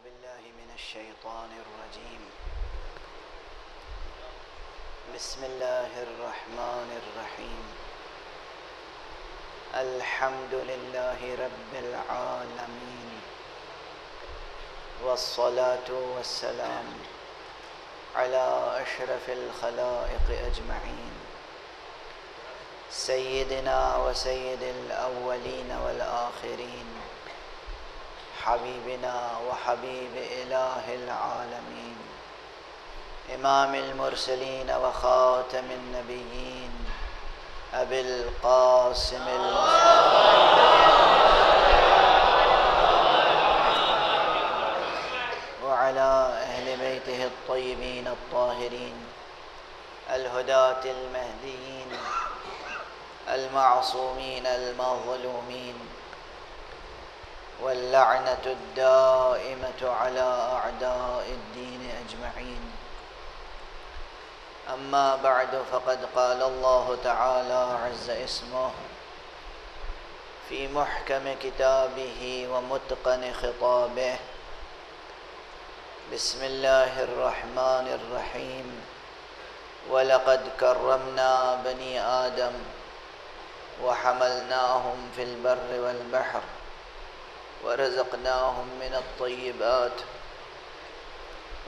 بالله من الشيطان الرجيم. بسم الله الرحمن الرحيم. الحمد لله رب العالمين، والصلاة والسلام على أشرف الخلائق أجمعين، سيدنا وسيد الأولين والآخرين، حبيبنا وحبيب إله العالمين، إمام المرسلين وخاتم النبيين، أبي القاسم وعلى أهل بيته الطيبين الطاهرين الهداة المهديين المعصومين المظلومين، واللعنة الدائمة على أعداء الدين أجمعين. أما بعد، فقد قال الله تعالى عز اسمه في محكم كتابه ومتقن خطابه: بسم الله الرحمن الرحيم. ولقد كرمنا بني آدم وحملناهم في البر والبحر ورزقناهم من الطيبات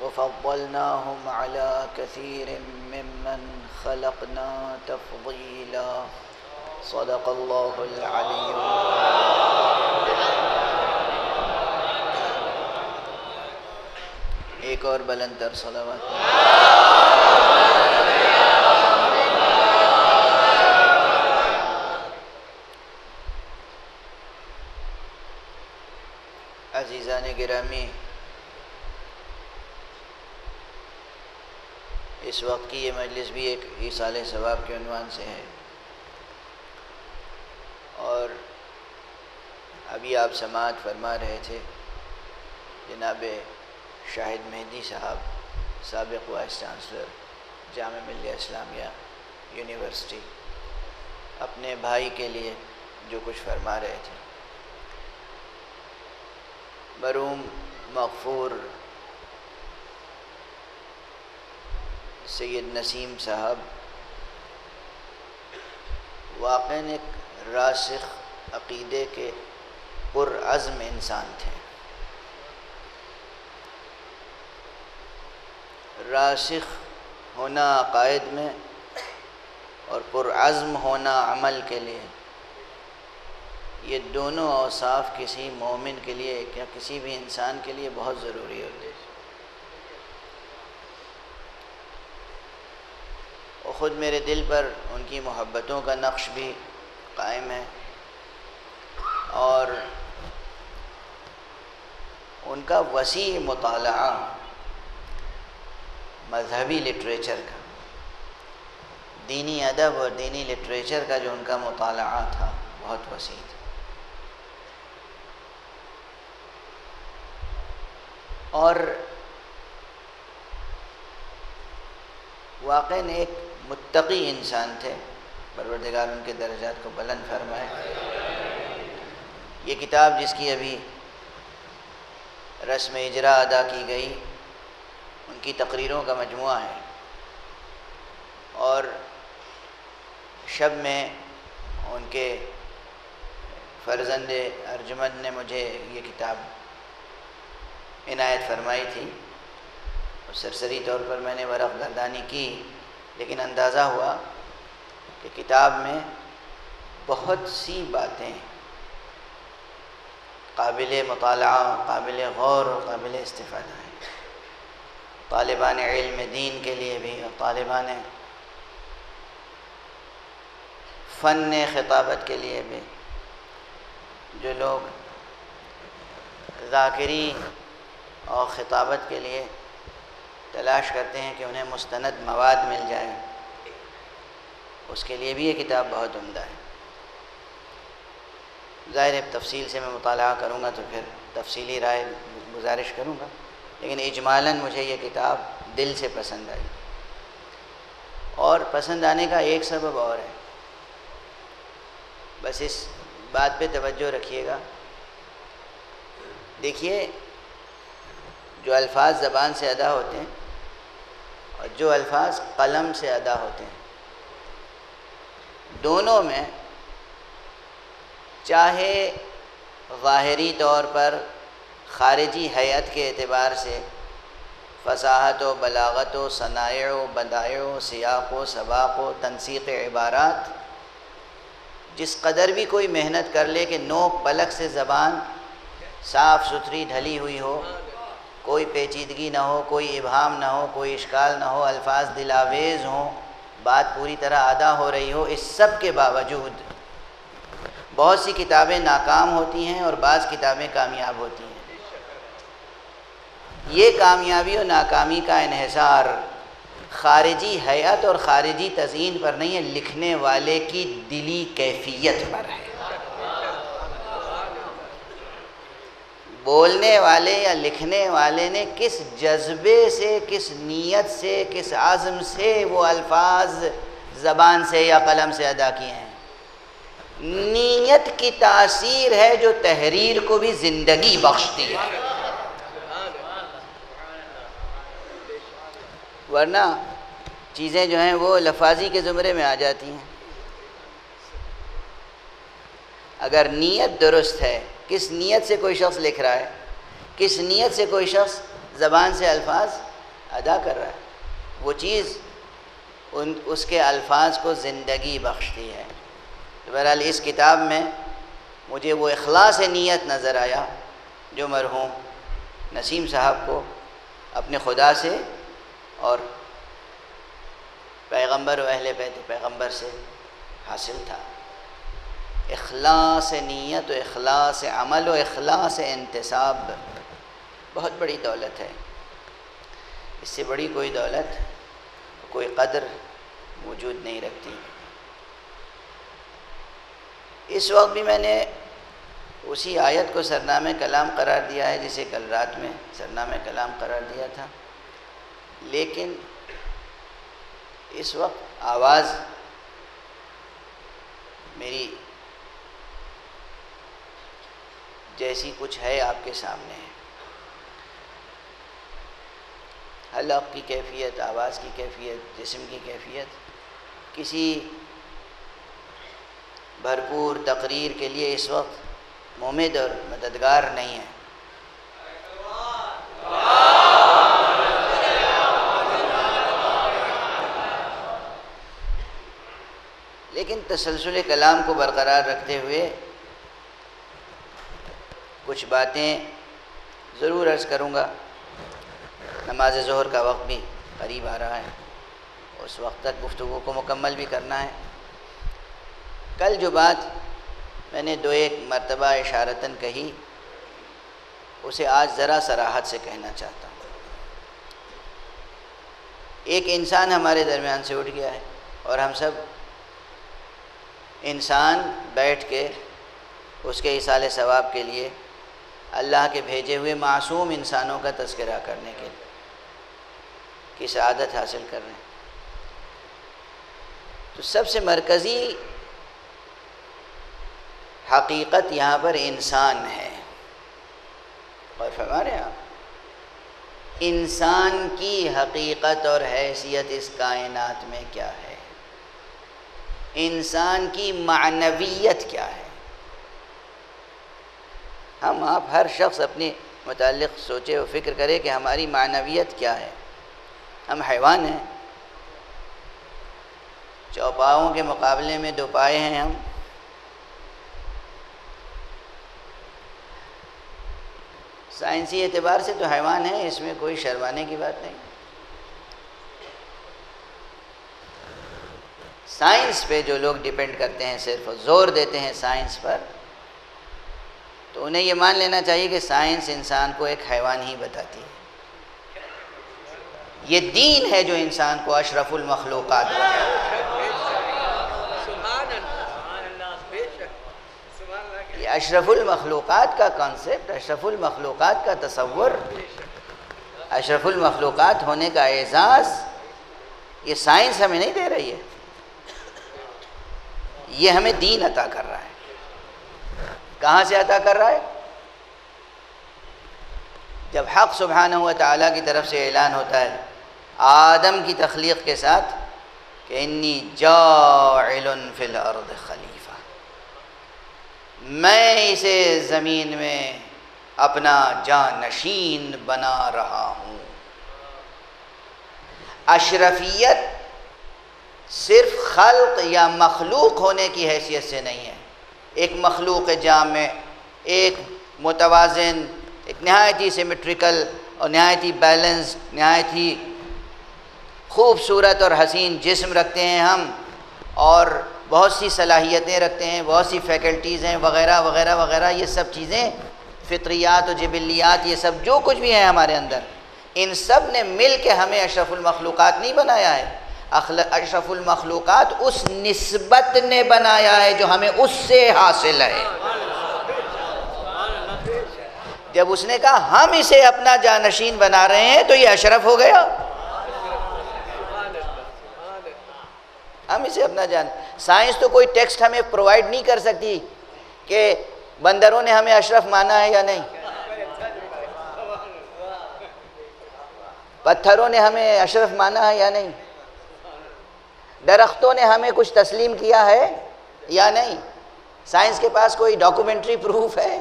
وفضلناهم على كثير ممن خلقنا تفضيلا. صدق الله العلي ایک اور بلند تر صلوات. عزیزان گرامی، اس وقت کی یہ مجلس بھی ایک ایصال ثواب کے عنوان سے ہے، اور ابھی آپ سماعت فرما رہے تھے جناب شاہد مہدی صاحب، سابق vice chancellor Jamia Millia Islamia university, اپنے بھائی کے لیے جو کچھ فرما رہے تھے. مرحوم مغفور سید نسیم صاحب واقعاً ایک راسخ عقیدے کے پرعزم انسان تھے. راسخ ہونا عقائد میں اور پرعزم ہونا عمل کے لیے، یہ دونوں اوصاف کسی مومن کے لیے یا کسی بھی انسان کے لیے بہت ضروری ہوتے ہیں. اور خود میرے دل پر ان کی محبتوں کا نقش بھی قائم ہے، اور ان کا وسیع مطالعہ مذہبی لٹریچر کا، دینی ادب اور دینی لٹریچر کا جو ان کا مطالعہ تھا بہت وسیع تھا. اور واقعاً ایک متقی انسان تھے، پروردگار ان کے درجات کو بلند فرمائے. یہ کتاب جس کی ابھی رسم اجرا ادا کی گئی، ان کی تقریروں کا مجموعہ ہے، اور شب میں ان کے فرزند ارجمند نے مجھے یہ کتاب عنایت فرمائی تھی. اور سرسری طور پر میں نے ورق گردانی کی، لیکن اندازہ ہوا کہ کتاب میں بہت سی باتیں قابل مطالعہ، قابل غور اور قابل استفادہ ہیں، طالبان علم دین کے لیے بھی اور طالبان فن خطابت کے لیے بھی. جو لوگ ذاکری اور خطابت کے لیے تلاش کرتے ہیں کہ انہیں مستند مواد مل جائے، اس کے لیے بھی یہ کتاب بہت عمدہ ہے. ظاہر ہے تفصیل سے میں مطالعہ کروں گا تو پھر تفصیلی رائے گزارش کروں گا، لیکن اجمالاً مجھے یہ کتاب دل سے پسند آئی. اور پسند آنے کا ایک سبب اور ہے، بس اس بات پہ توجہ رکھیے گا. دیکھیے جو الفاظ زبان سے ادا ہوتے ہیں اور جو الفاظ قلم سے ادا ہوتے ہیں، دونوں میں چاہے ظاہری طور پر خارجی ہیئت کے اعتبار سے فصاحت و بلاغت و صنائع و بدائع و سیاق و سباق و تنسیق عبارات، جس قدر بھی کوئی محنت کر لے کہ نوک پلک سے زبان صاف ستھری ڈھلی ہوئی ہو، کوئی پیچیدگی نہ ہو، کوئی ابہام نہ ہو، کوئی اشکال نہ ہو، الفاظ دلاویز ہوں، بات پوری طرح ادا ہو رہی ہو، اس سب کے باوجود بہت سی کتابیں ناکام ہوتی ہیں اور بعض کتابیں کامیاب ہوتی ہیں۔ یہ کامیابی و ناکامی کا انحصار خارجی ہیئت اور خارجی تزئین پر نہیں ہے، لکھنے والے کی دلی کیفیت پر ہے۔ بولنے والے یا لکھنے والے نے کس جذبے سے، کس نیت سے، کس عزم سے وہ الفاظ زبان سے یا قلم سے ادا کیے ہیں۔ نیت کی تاثیر ہے جو تحریر کو بھی زندگی بخشتی ہے، ورنہ چیزیں جو ہیں وہ لفاظی کے زمرے میں آ جاتی ہیں۔ اگر نیت درست ہے، کس نیت سے کوئی شخص لکھ رہا ہے، کس نیت سے کوئی شخص زبان سے الفاظ ادا کر رہا ہے، وہ چیز اس کے الفاظ کو زندگی بخشتی ہے۔ بہرحال اس کتاب میں مجھے وہ اخلاص نیت نظر آیا جو مرحوم نسیم صاحب کو اپنے خدا سے اور پیغمبر و اہل بیت پیغمبر سے حاصل تھا۔ اخلاص نیت و اخلاص عمل و اخلاص انتصاب بہت بڑی دولت ہے، اس سے بڑی کوئی دولت، کوئی قدر وجود نہیں رکھتی۔ اس وقت بھی میں نے اسی آیت کو سرنامہ کلام قرار دیا ہے جسے کل رات میں سرنامہ کلام قرار دیا تھا، لیکن اس وقت آواز میری جیسی کچھ ہے آپ کے سامنے ہے۔ حلق کی کیفیت، آواز کی کیفیت، جسم کی کیفیت کسی بھرپور تقریر کے لیے اس وقت ممد اور مددگار نہیں ہے۔ لیکن تسلسل کلام کو برقرار رکھتے ہوئے کچھ باتیں ضرور عرض کروں گا۔ نماز ظہر کا وقت بھی قریب آ رہا ہے، اس وقت تک گفتگو کو مکمل بھی کرنا ہے۔ کل جو بات میں نے دو ایک مرتبہ اشارتاً کہی، اسے آج ذرا صراحت سے کہنا چاہتا ہوں۔ ایک انسان ہمارے درمیان سے اٹھ گیا ہے اور ہم سب انسان بیٹھ کے اس کے ایصال ثواب کے لیے اللہ کے بھیجے ہوئے معصوم انسانوں کا تذکرہ کرنے کی سعادت حاصل کر رہے ہیں۔ تو سب سے مرکزی حقیقت یہاں پر انسان ہے، اور فرما رہے ہیں آپ انسان کی حقیقت اور حیثیت اس کائنات میں کیا ہے، انسان کی معنویت کیا ہے۔ ہم آپ ہر شخص اپنے متعلق سوچے و فکر کرے کہ ہماری معنویت کیا ہے۔ ہم حیوان ہیں، چوپاؤں کے مقابلے میں دو پائے ہیں ہم۔ سائنسی اعتبار سے تو حیوان ہیں، اس میں کوئی شرمانے کی بات نہیں۔ سائنس پہ جو لوگ ڈیپینڈ کرتے ہیں، صرف زور دیتے ہیں سائنس پر، تو انہیں یہ مان لینا چاہیے کہ سائنس انسان کو ایک حیوان ہی بتاتی ہے۔ یہ دین ہے جو انسان کو اشرف المخلوقات بناتا ہے۔ یہ اشرف المخلوقات کا کانسیپٹ، اشرف المخلوقات کا تصور، اشرف المخلوقات ہونے کا اعزاز، یہ سائنس ہمیں نہیں دے رہی ہے، یہ ہمیں دین عطا کر رہا ہے۔ کہاں سے عطا کر رہا ہے؟ جب حق سبحانہ و تعالیٰ کی طرف سے اعلان ہوتا ہے آدم کی تخلیق کے ساتھ کہ انی جاعل فی الارض خلیفہ، میں اسے زمین میں اپنا جانشین بنا رہا ہوں۔ اشرفیت صرف خلق یا مخلوق ہونے کی حیثیت سے نہیں ہے، ایک مخلوق جامع، ایک متوازن، ایک نہایت ہی سیمیٹریکل اور نہایت ہی بیلنس، نہایت ہی خوبصورت اور حسین جسم رکھتے ہیں ہم، اور بہت سی صلاحیتیں رکھتے ہیں، بہت سی فیکلٹیز ہیں وغیرہ وغیرہ وغیرہ۔ یہ سب چیزیں فطریات و جبلیات، یہ سب جو کچھ بھی ہیں ہمارے اندر، ان سب نے مل کے ہمیں اشرف المخلوقات نہیں بنایا ہے۔ اشرف المخلوقات اس نسبت نے بنایا ہے جو ہمیں اس سے حاصل ہے۔ جب اس نے کہا ہم اسے اپنا جانشین بنا رہے ہیں تو یہ اشرف ہو گیا۔ ہم اسے اپنا سائنس تو کوئی ٹیکسٹ ہمیں پرووائڈ نہیں کر سکتی کہ بندروں نے ہمیں اشرف مانا ہے یا نہیں، پتھروں نے ہمیں اشرف مانا ہے یا نہیں، درختوں نے ہمیں کچھ تسلیم کیا ہے یا نہیں۔ سائنس کے پاس کوئی ڈاکومنٹری پروف ہے؟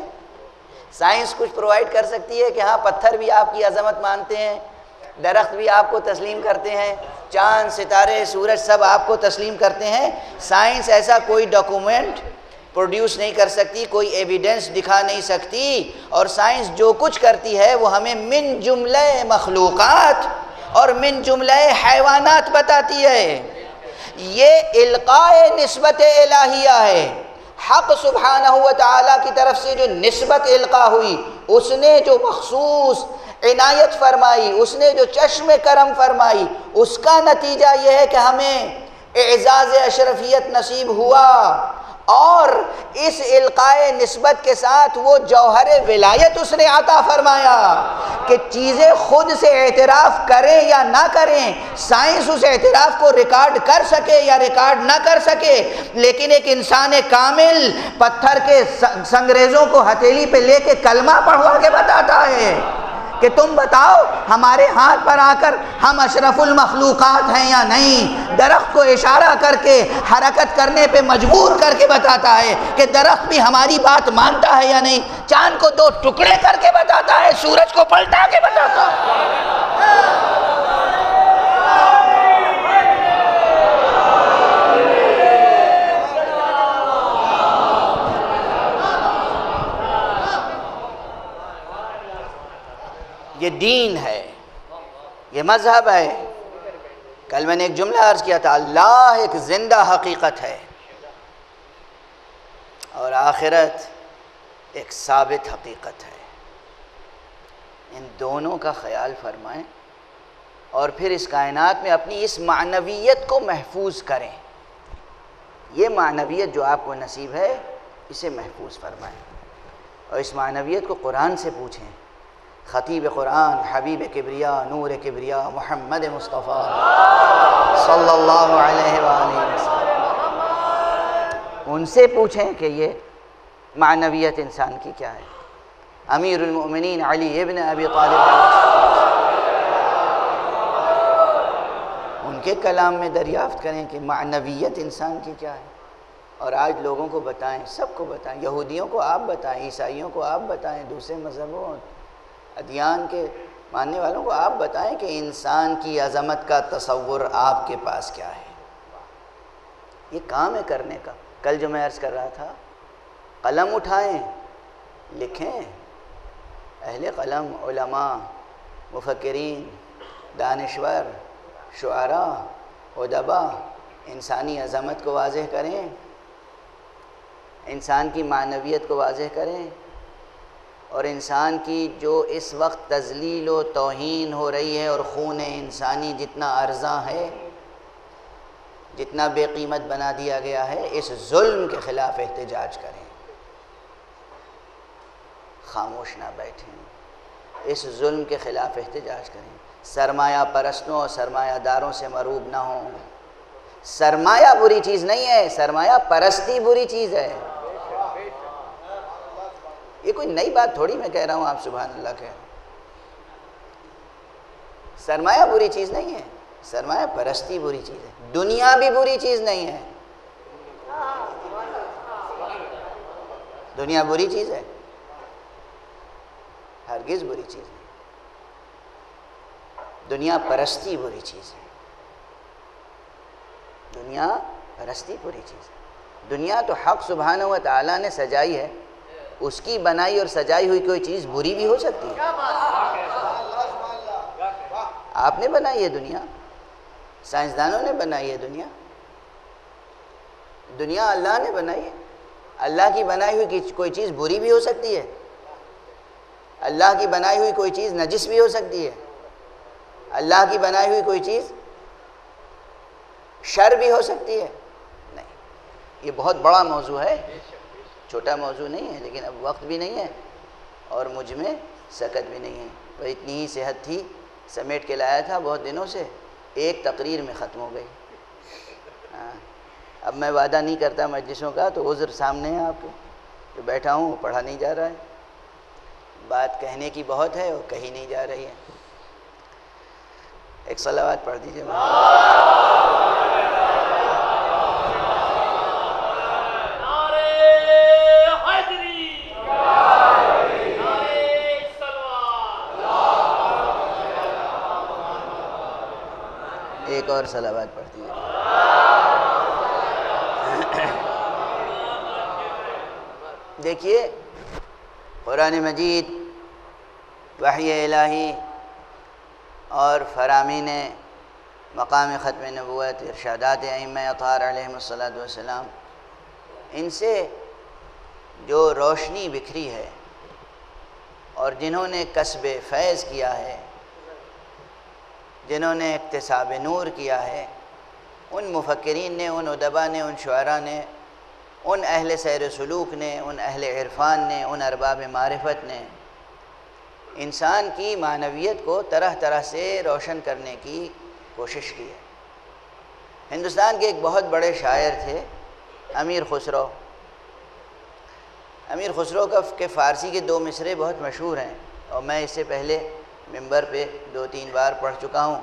سائنس کچھ پرووائڈ کر سکتی ہے کہ ہاں پتھر بھی آپ کی عظمت مانتے ہیں، درخت بھی آپ کو تسلیم کرتے ہیں، چاند ستارے سورج سب آپ کو تسلیم کرتے ہیں؟ سائنس ایسا کوئی ڈاکومنٹ پروڈیوس نہیں کر سکتی، کوئی ایویڈنس دکھا نہیں سکتی، اور سائنس جو کچھ کرتی ہے وہ ہمیں من جملہ مخلوقات اور من جملہ حیوانات بتاتی ہے۔ یہ القاء نسبت الہیہ ہے۔ حق سبحانہ و تعالیٰ کی طرف سے جو نسبت القاء ہوئی، اس نے جو مخصوص عنایت فرمائی، اس نے جو چشم کرم فرمائی، اس کا نتیجہ یہ ہے کہ ہمیں اعزاز اشرفیت نصیب ہوا، اور اس القاء نسبت کے ساتھ وہ جوہر ولایت اس نے عطا فرمایا کہ چیزیں خود سے اعتراف کریں یا نہ کریں، سائنس اس اعتراف کو ریکارڈ کر سکے یا ریکارڈ نہ کر سکے، لیکن ایک انسان کامل پتھر کے سنگریزوں کو ہتھیلی پہ لے کے کلمہ پڑھوا کے بتاتا ہے کہ تم بتاؤ ہمارے ہاتھ پر آ کر ہم اشرف المخلوقات ہیں یا نہیں۔ درخت کو اشارہ کر کے حرکت کرنے پہ مجبور کر کے بتاتا ہے کہ درخت بھی ہماری بات مانتا ہے یا نہیں۔ چاند کو دو ٹکڑے کر کے بتاتا ہے، سورج کو پلٹا کے بتاتا ہے۔ یہ دین ہے، یہ مذہب ہے۔ کل میں نے ایک جملہ عرض کیا تھا، اللہ ایک زندہ حقیقت ہے اور آخرت ایک ثابت حقیقت ہے۔ ان دونوں کا خیال فرمائیں اور پھر اس کائنات میں اپنی اس معنویت کو محفوظ کریں۔ یہ معنویت جو آپ کو نصیب ہے اسے محفوظ فرمائیں، اور اس معنویت کو قرآن سے پوچھیں۔ خطیب قرآن، حبیب کبریا، نور کبریا، محمد مصطفیٰ صلی اللہ علیہ وآلہ وسلم، ان سے پوچھیں کہ یہ معنویت انسان کی کیا ہے۔ امیر المؤمنین علی ابن ابی طالب ان کے کلام میں دریافت کریں کہ معنویت انسان کی کیا ہے، اور آج لوگوں کو بتائیں، سب کو بتائیں، یہودیوں کو آپ بتائیں، عیسائیوں کو آپ بتائیں، دوسرے مذہبوں ادیان کے ماننے والوں کو آپ بتائیں کہ انسان کی عظمت کا تصور آپ کے پاس کیا ہے۔ یہ کام ہے کرنے کا۔ کل جو میں عرض کر رہا تھا، قلم اٹھائیں، لکھیں۔ اہل قلم، علماء، مفکرین، دانشور، شعراء، ادباء انسانی عظمت کو واضح کریں، انسان کی معنویت کو واضح کریں، اور انسان کی جو اس وقت تذلیل و توہین ہو رہی ہے، اور خون انسانی جتنا ارزاں ہے، جتنا بے قیمت بنا دیا گیا ہے، اس ظلم کے خلاف احتجاج کریں، خاموش نہ بیٹھیں، اس ظلم کے خلاف احتجاج کریں۔ سرمایہ پرستوں اور سرمایہ داروں سے مروب نہ ہوں۔ سرمایہ بری چیز نہیں ہے، سرمایہ پرستی بری چیز ہے۔ یہ کوئی نئی بات تھوڑی میں کہہ رہا ہوں، آپ سبحان اللہ کہہ رہے ہیں۔ سرمایہ بری چیز نہیں ہے، سرمایہ پرستی بری چیز ہے، دنیا بھی بری چیز نہیں ہے۔ دنیا بری چیز ہے؟ ہرگز بری چیز نہیں۔ دنیا پرستی بری چیز ہے، دنیا پرستی بری چیز ہے۔ دنیا تو حق سبحانہ و تعالیٰ نے سجائی ہے، اس کی بنائی اور سجائی ہوئی کوئی چیز بری بھی ہو سکتی ہے؟ آپ نے بنائی ہے دنیا، سائنسدانوں نے بنائی ہے دنیا، دنیا اللہ نے بنائی ہے۔ اللہ کی بنائی ہوئی کوئی چیز بری بھی ہو سکتی ہے؟ اللہ کی بنائی ہوئی کوئی چیز نجس بھی ہو سکتی ہے؟ اللہ کی بنائی ہوئی کوئی چیز شر بھی ہو سکتی ہے؟ نہیں۔ یہ بہت بڑا موضوع ہے، چھوٹا موضوع نہیں ہے، لیکن اب وقت بھی نہیں ہے اور مجھ میں سکت بھی نہیں ہے۔ پر اتنی ہی صحت تھی، سمیٹ کے لایا تھا بہت دنوں سے، ایک تقریر میں ختم ہو گئی۔ اب میں وعدہ نہیں کرتا مجلسوں کا، تو عذر سامنے ہے آپ کے، جو بیٹھا ہوں وہ پڑھا نہیں جا رہا ہے، بات کہنے کی بہت ہے اور کہی نہیں جا رہی ہے۔ ایک صلوات پڑھ دیجئے۔ ایک اور صلوات پڑھ دیجئے۔ دیکھیے قرآن مجید، وحی الہی اور فرامین مقام ختم نبوت، ارشادات ائمہ اطہار علیہم السلام، ان سے جو روشنی بکھری ہے اور جنہوں نے کسب فیض کیا ہے، جنہوں نے اکتساب نور کیا ہے، ان مفکرین نے، ان ادبا نے، ان شعراء نے، ان اہل سیر سلوک نے، ان اہل عرفان نے، ان ارباب معرفت نے انسان کی معنویت کو طرح طرح سے روشن کرنے کی کوشش کی ہے۔ ہندوستان کے ایک بہت بڑے شاعر تھے امیر خسرو۔ امیر خسرو کے فارسی کے 2 مصرعے بہت مشہور ہیں، اور میں اس سے پہلے ممبر پہ 2-3 بار پڑھ چکا ہوں،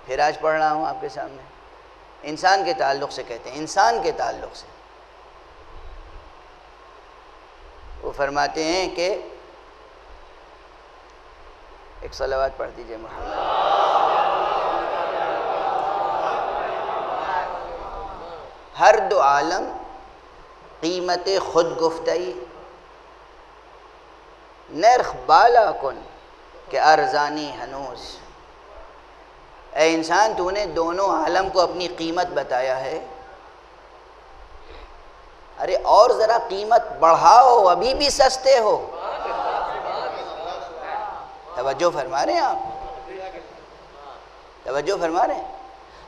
پھر آج پڑھ رہا ہوں آپ کے سامنے۔ انسان کے تعلق سے کہتے ہیں، انسان کے تعلق سے وہ فرماتے ہیں کہ ایک صلوات پڑھ دیجئے محمد۔ ہر دو عالم قیمت خود گفتئی، نرخ بالا کن کہ ارزانی ہنوز۔ اے انسان، تو نے دونوں عالم کو اپنی قیمت بتایا ہے، ارے اور ذرا قیمت بڑھاؤ، ابھی بھی سستے ہو۔ توجہ فرما رہے ہیں آپ؟ توجہ فرما رہے ہیں؟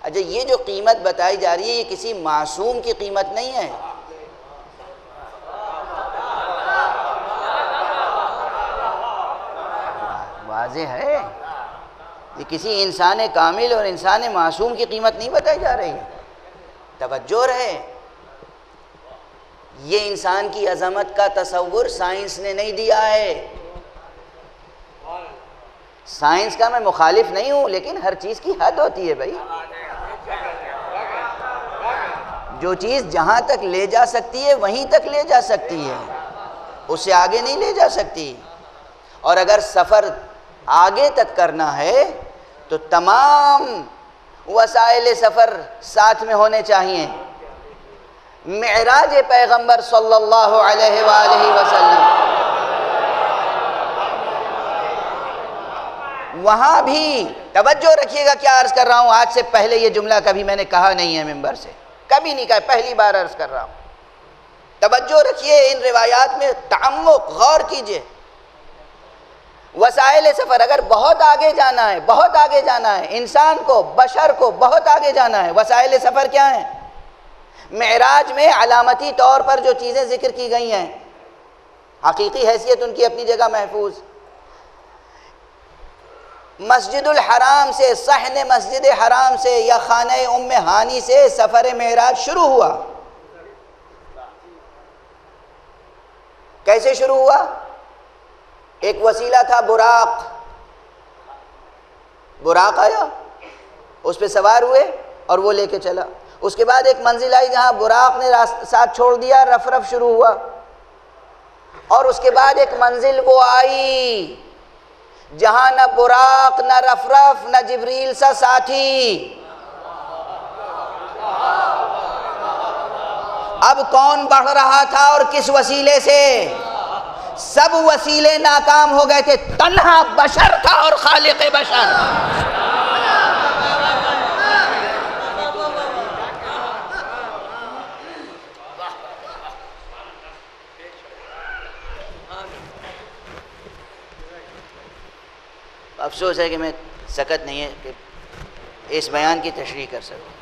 اچھا، یہ جو قیمت بتائی جا رہی ہے، یہ کسی معصوم کی قیمت نہیں ہے۔ واضح ہے، یہ کسی انسان کامل اور انسان معصوم کی قیمت نہیں بتائی جا رہی ہے۔ توجہ رہے، یہ انسان کی عظمت کا تصور سائنس نے نہیں دیا ہے۔ سائنس کا میں مخالف نہیں ہوں، لیکن ہر چیز کی حد ہوتی ہے بھائی۔ جو چیز جہاں تک لے جا سکتی ہے وہیں تک لے جا سکتی ہے، اس سے آگے نہیں لے جا سکتی۔ اور اگر سفر آگے تک کرنا ہے تو تمام وسائل سفر ساتھ میں ہونے چاہیے۔ معراج پیغمبر صلی اللہ علیہ وآلہ وسلم، وہاں بھی توجہ رکھیے گا کیا عرض کر رہا ہوں۔ آج سے پہلے یہ جملہ کبھی میں نے کہا نہیں ہے ممبر سے، کبھی نہیں کہا، پہلی بار عرض کر رہا ہوں۔ توجہ رکھیے، ان روایات میں تعمق، غور کیجئے۔ وسائل سفر، اگر بہت آگے جانا ہے، بہت آگے جانا ہے، انسان کو، بشر کو بہت آگے جانا ہے، وسائل سفر کیا ہیں؟ معراج میں علامتی طور پر جو چیزیں ذکر کی گئی ہیں، حقیقی حیثیت ان کی اپنی جگہ محفوظ۔ مسجد الحرام سے، صحن مسجد حرام سے یا خانہ ام ہانی سے سفر معراج شروع ہوا۔ کیسے شروع ہوا؟ ایک وسیلہ تھا براق، براق آیا، اس پہ سوار ہوئے اور وہ لے کے چلا۔ اس کے بعد ایک منزل آئی جہاں براق نے ساتھ چھوڑ دیا، رف رف شروع ہوا، اور اس کے بعد ایک منزل وہ آئی جہاں نہ براق نہ رف رف نہ جبریل سا ساتھی۔ اب کون بڑھ رہا تھا اور کس وسیلے سے؟ سب وسیلے ناکام ہو گئے تھے، تنہا بشر تھا اور خالق بشر۔ افسوس ہے کہ میں سکت نہیں ہے کہ اس بیان کی تشریح کر سکوں۔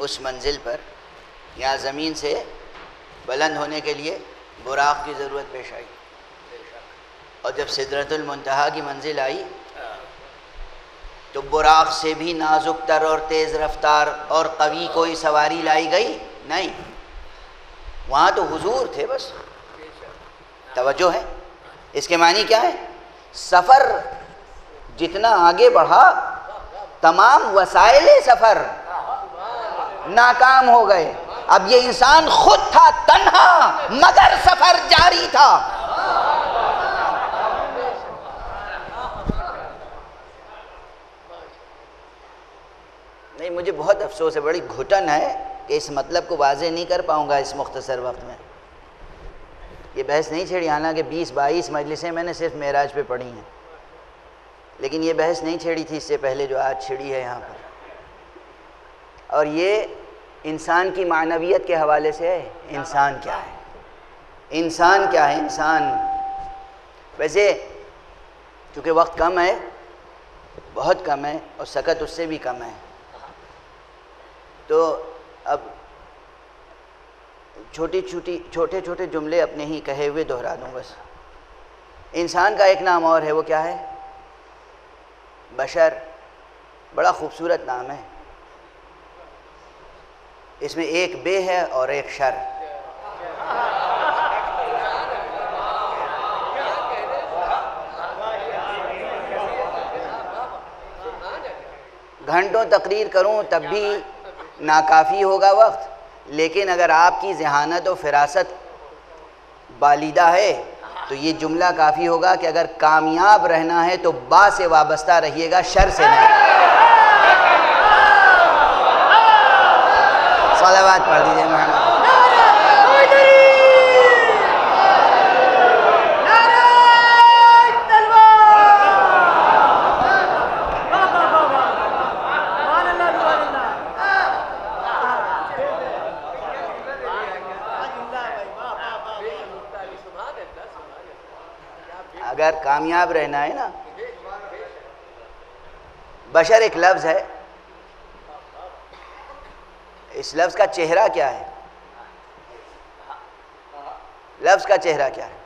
اس منزل پر یہاں زمین سے بلند ہونے کے لیے براق کی ضرورت پیش آئی، اور جب سدرۃ المنتہا کی منزل آئی تو براق سے بھی نازک تر اور تیز رفتار اور قوی کوئی سواری لائی گئی نہیں، وہاں تو حضور تھے بس۔ توجہ ہے، اس کے معنی کیا ہے؟ سفر جتنا آگے بڑھا تمام وسائل سفر ناکام ہو گئے۔ اب یہ انسان خود تھا تنہا مگر سفر جاری تھا۔ نہیں، مجھے بہت افسوس ہے، بڑی گھٹن ہے کہ اس مطلب کو واضح نہیں کر پاؤں گا اس مختصر وقت میں۔ یہ بحث نہیں چھیڑی، حالانکہ 20-22 مجلسیں میں نے صرف معراج پہ پڑھی ہیں، لیکن یہ بحث نہیں چھیڑی تھی اس سے پہلے جو آج چھڑی ہے یہاں پر، اور یہ انسان کی معنویت کے حوالے سے ہے۔ انسان کیا ہے؟ انسان کیا ہے؟ انسان ویسے چونکہ وقت کم ہے، بہت کم ہے، اور سکت اس سے بھی کم ہے، تو اب چھوٹے چھوٹے جملے اپنے ہی کہے ہوئے دہرا دوں بس۔ انسان کا ایک نام اور ہے، وہ کیا ہے؟ بشر۔ بڑا خوبصورت نام ہے، اس میں ایک بے ہے اور ایک شر۔ گھنٹوں تقریر کروں تب بھی ناکافی ہوگا وقت، لیکن اگر آپ کی ذہانت و فراست بالیدہ ہے تو یہ جملہ کافی ہوگا کہ اگر کامیاب رہنا ہے تو با سے وابستہ رہیے گا، شر سے نہیں۔ صلوات پڑھ دیجئے محمد۔ اگر کامیاب رہنا ہے نا، بشر ایک لفظ ہے، اس لفظ کا چہرہ کیا ہے؟ لفظ کا چہرہ کیا ہے؟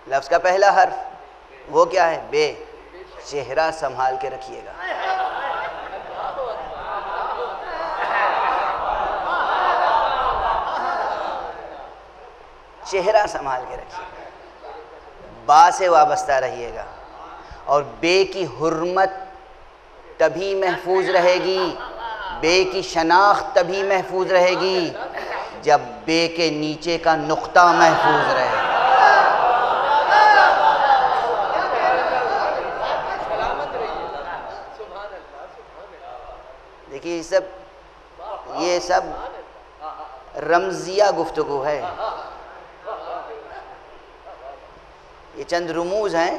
لفظ کا پہلا حرف وہ کیا ہے؟ بے۔ چہرہ سنبھال کے رکھیے گا۔ چہرہ سنبھال کے رکھیے گا، با سے وابستہ رہیے گا، اور بے کی حرمت تبھی محفوظ رہے گی، بے کی شناخت تبھی محفوظ رہے گی جب بے کے نیچے کا نقطہ محفوظ رہے۔ دیکھیے یہ سب رمزیہ گفتگو ہے، یہ چند رموز ہیں،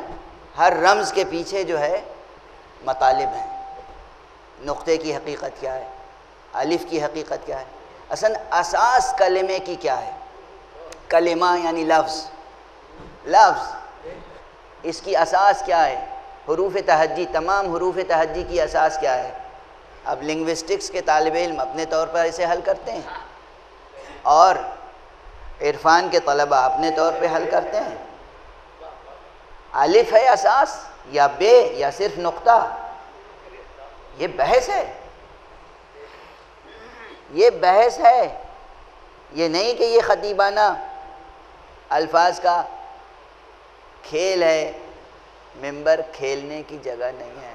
ہر رمز کے پیچھے جو ہے مطالب ہیں۔ نقطے کی حقیقت کیا ہے؟ الف کی حقیقت کیا ہے؟ اصلاً اساس کلمے کی کیا ہے؟ کلمہ یعنی لفظ، اس کی اساس کیا ہے؟ حروف تہجی، تمام حروف تہجی کی اساس کیا ہے؟ اب لنگوسٹکس کے طالب علم اپنے طور پر اسے حل کرتے ہیں اور عرفان کے طلبہ اپنے طور پہ حل کرتے ہیں. الف ہے اساس یا بے یا صرف نقطہ؟ یہ بحث ہے، یہ بحث ہے. یہ نہیں کہ یہ خطیبانہ الفاظ کا کھیل ہے. ممبر کھیلنے کی جگہ نہیں ہے.